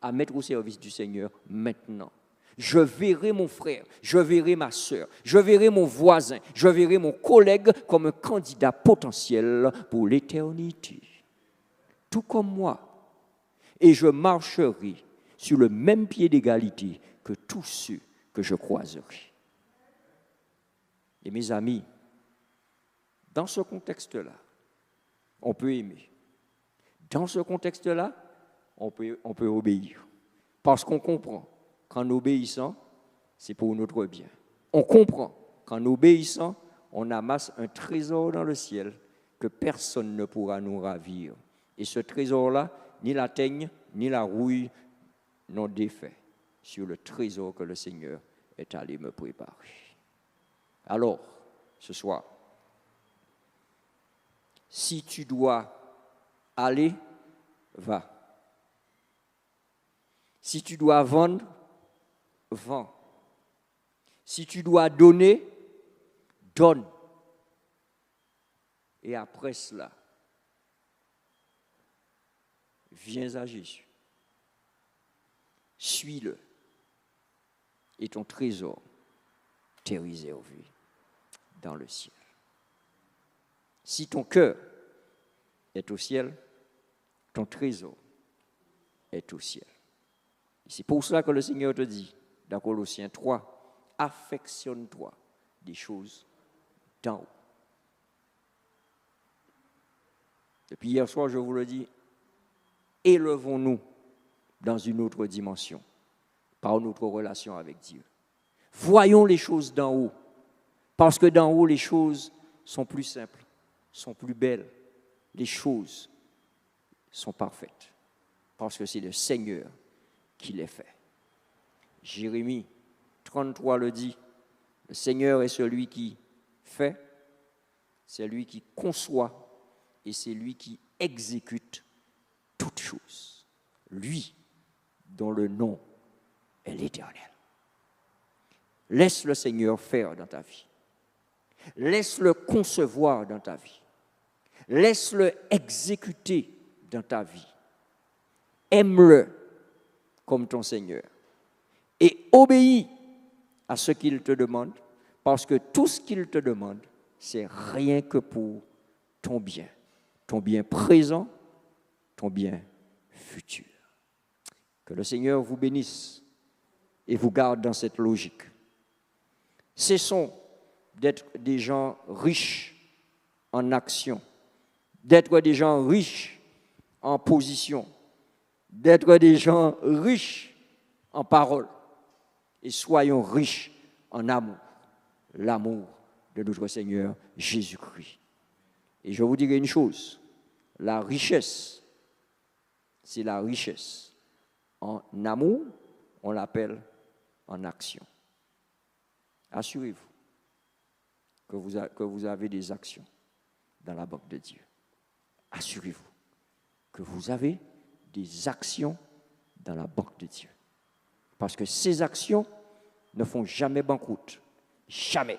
Speaker 1: à mettre au service du Seigneur maintenant. Je verrai mon frère, je verrai ma soeur, je verrai mon voisin, je verrai mon collègue comme un candidat potentiel pour l'éternité. Tout comme moi. Et je marcherai sur le même pied d'égalité que tous ceux que je croiserai. Et mes amis, dans ce contexte-là, on peut aimer. Dans ce contexte-là, on peut obéir. Parce qu'on comprend qu'en obéissant, c'est pour notre bien. On comprend qu'en obéissant, on amasse un trésor dans le ciel que personne ne pourra nous ravir. Et ce trésor-là, ni la teigne, ni la rouille n'ont d'effet sur le trésor que le Seigneur est allé me préparer. Alors, ce soir, si tu dois aller, va. Si tu dois vendre, vends. Si tu dois donner, donne. Et après cela, viens à Jésus. Suis-le. Et ton trésor t'est réservé dans le ciel. Si ton cœur est au ciel, ton trésor est au ciel. Et c'est pour cela que le Seigneur te dit, dans Colossiens 3, affectionne-toi des choses d'en haut. Depuis hier soir, je vous le dis, élevons-nous dans une autre dimension, par notre relation avec Dieu. Voyons les choses d'en haut, parce que d'en haut, les choses sont plus simples, sont plus belles, les choses sont parfaites, parce que c'est le Seigneur qui les fait. Jérémie 33 le dit, le Seigneur est celui qui fait, c'est lui qui conçoit et c'est lui qui exécute toutes choses. Lui dont le nom est l'Éternel. Laisse le Seigneur faire dans ta vie. Laisse-le concevoir dans ta vie. Laisse-le exécuter dans ta vie. Aime-le comme ton Seigneur. Et obéis à ce qu'il te demande, parce que tout ce qu'il te demande, c'est rien que pour ton bien présent, ton bien futur. Que le Seigneur vous bénisse et vous garde dans cette logique. Cessons d'être des gens riches en action, d'être des gens riches en position, d'être des gens riches en parole, et soyons riches en amour, l'amour de notre Seigneur Jésus-Christ. Et je vous dirai une chose, la richesse, c'est la richesse. En amour, on l'appelle en action. Assurez-vous que vous avez des actions dans la banque de Dieu. Assurez-vous que vous avez des actions dans la banque de Dieu. Parce que ces actions ne font jamais banqueroute. Jamais.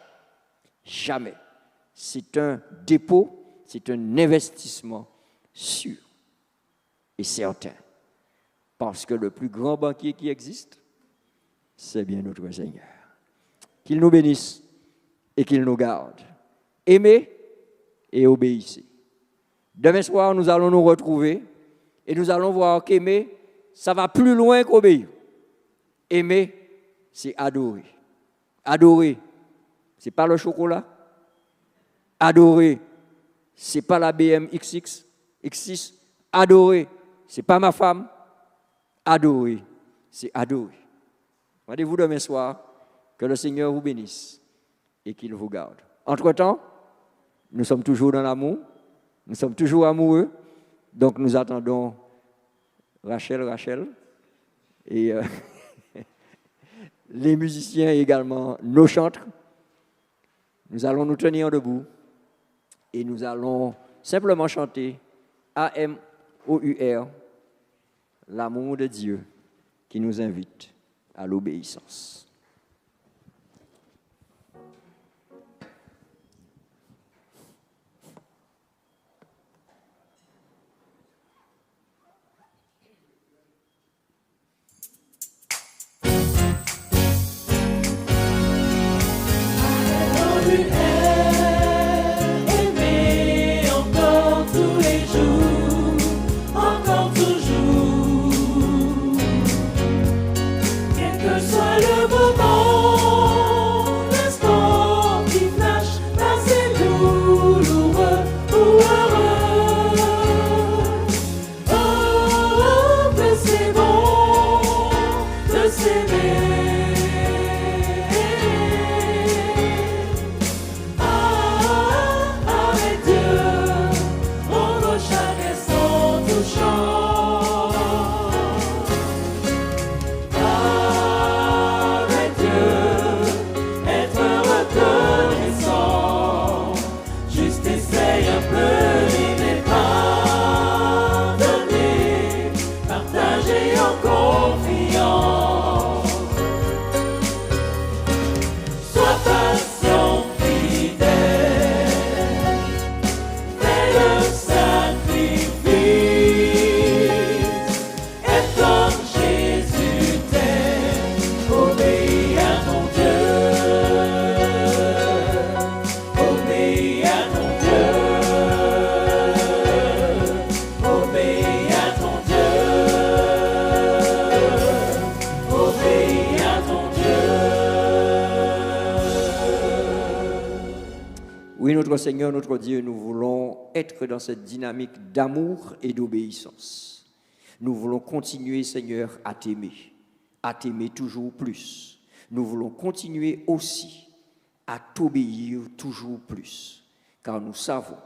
Speaker 1: Jamais. C'est un dépôt, c'est un investissement sûr et certain. Parce que le plus grand banquier qui existe, c'est bien notre Seigneur. Qu'il nous bénisse et qu'il nous garde. Aimez et obéissez. Demain soir, nous allons nous retrouver et nous allons voir qu'aimer, ça va plus loin qu'obéir. Aimer, c'est adorer. Adorer, c'est pas le chocolat. Adorer, c'est pas la BM X6. Adorer, c'est pas ma femme. Adorer, c'est adorer. Rendez-vous demain soir, que le Seigneur vous bénisse et qu'il vous garde. Entre-temps, nous sommes toujours dans l'amour, nous sommes toujours amoureux, donc nous attendons Rachel et les musiciens et également nos chantres. Nous allons nous tenir debout et nous allons simplement chanter A-M-O-U-R, l'amour de Dieu qui nous invite à l'obéissance.
Speaker 2: en confiance. Sois patient, fidèle, fais le sacrifice, et comme Jésus t'aime, obéis à ton Dieu, obéis à ton Dieu, obéis à ton Dieu, obéis à ton Dieu.
Speaker 1: Oui, notre Seigneur, notre Dieu, nous voulons être dans cette dynamique d'amour et d'obéissance. Nous voulons continuer, Seigneur, à t'aimer toujours plus. Nous voulons continuer aussi à t'obéir toujours plus, car nous savons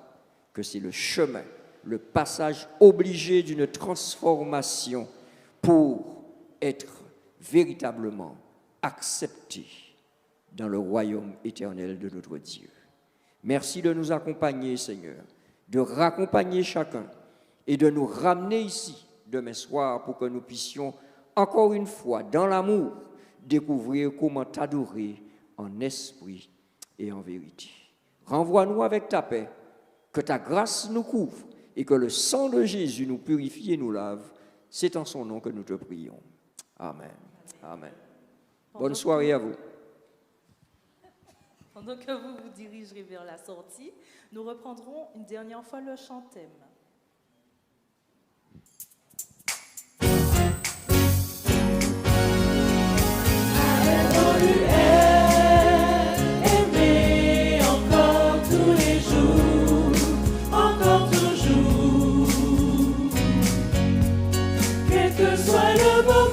Speaker 1: que c'est le chemin, le passage obligé d'une transformation pour être véritablement accepté dans le royaume éternel de notre Dieu. Merci de nous accompagner, Seigneur, de raccompagner chacun et de nous ramener ici demain soir pour que nous puissions encore une fois, dans l'amour, découvrir comment t'adorer en esprit et en vérité. Renvoie-nous avec ta paix, que ta grâce nous couvre et que le sang de Jésus nous purifie et nous lave. C'est en son nom que nous te prions. Amen. Amen. Bonne soirée à vous.
Speaker 3: Pendant que vous vous dirigerez vers la sortie, nous reprendrons une dernière fois le chant thème.
Speaker 2: Aimer encore tous les jours, encore toujours, quel que soit le moment.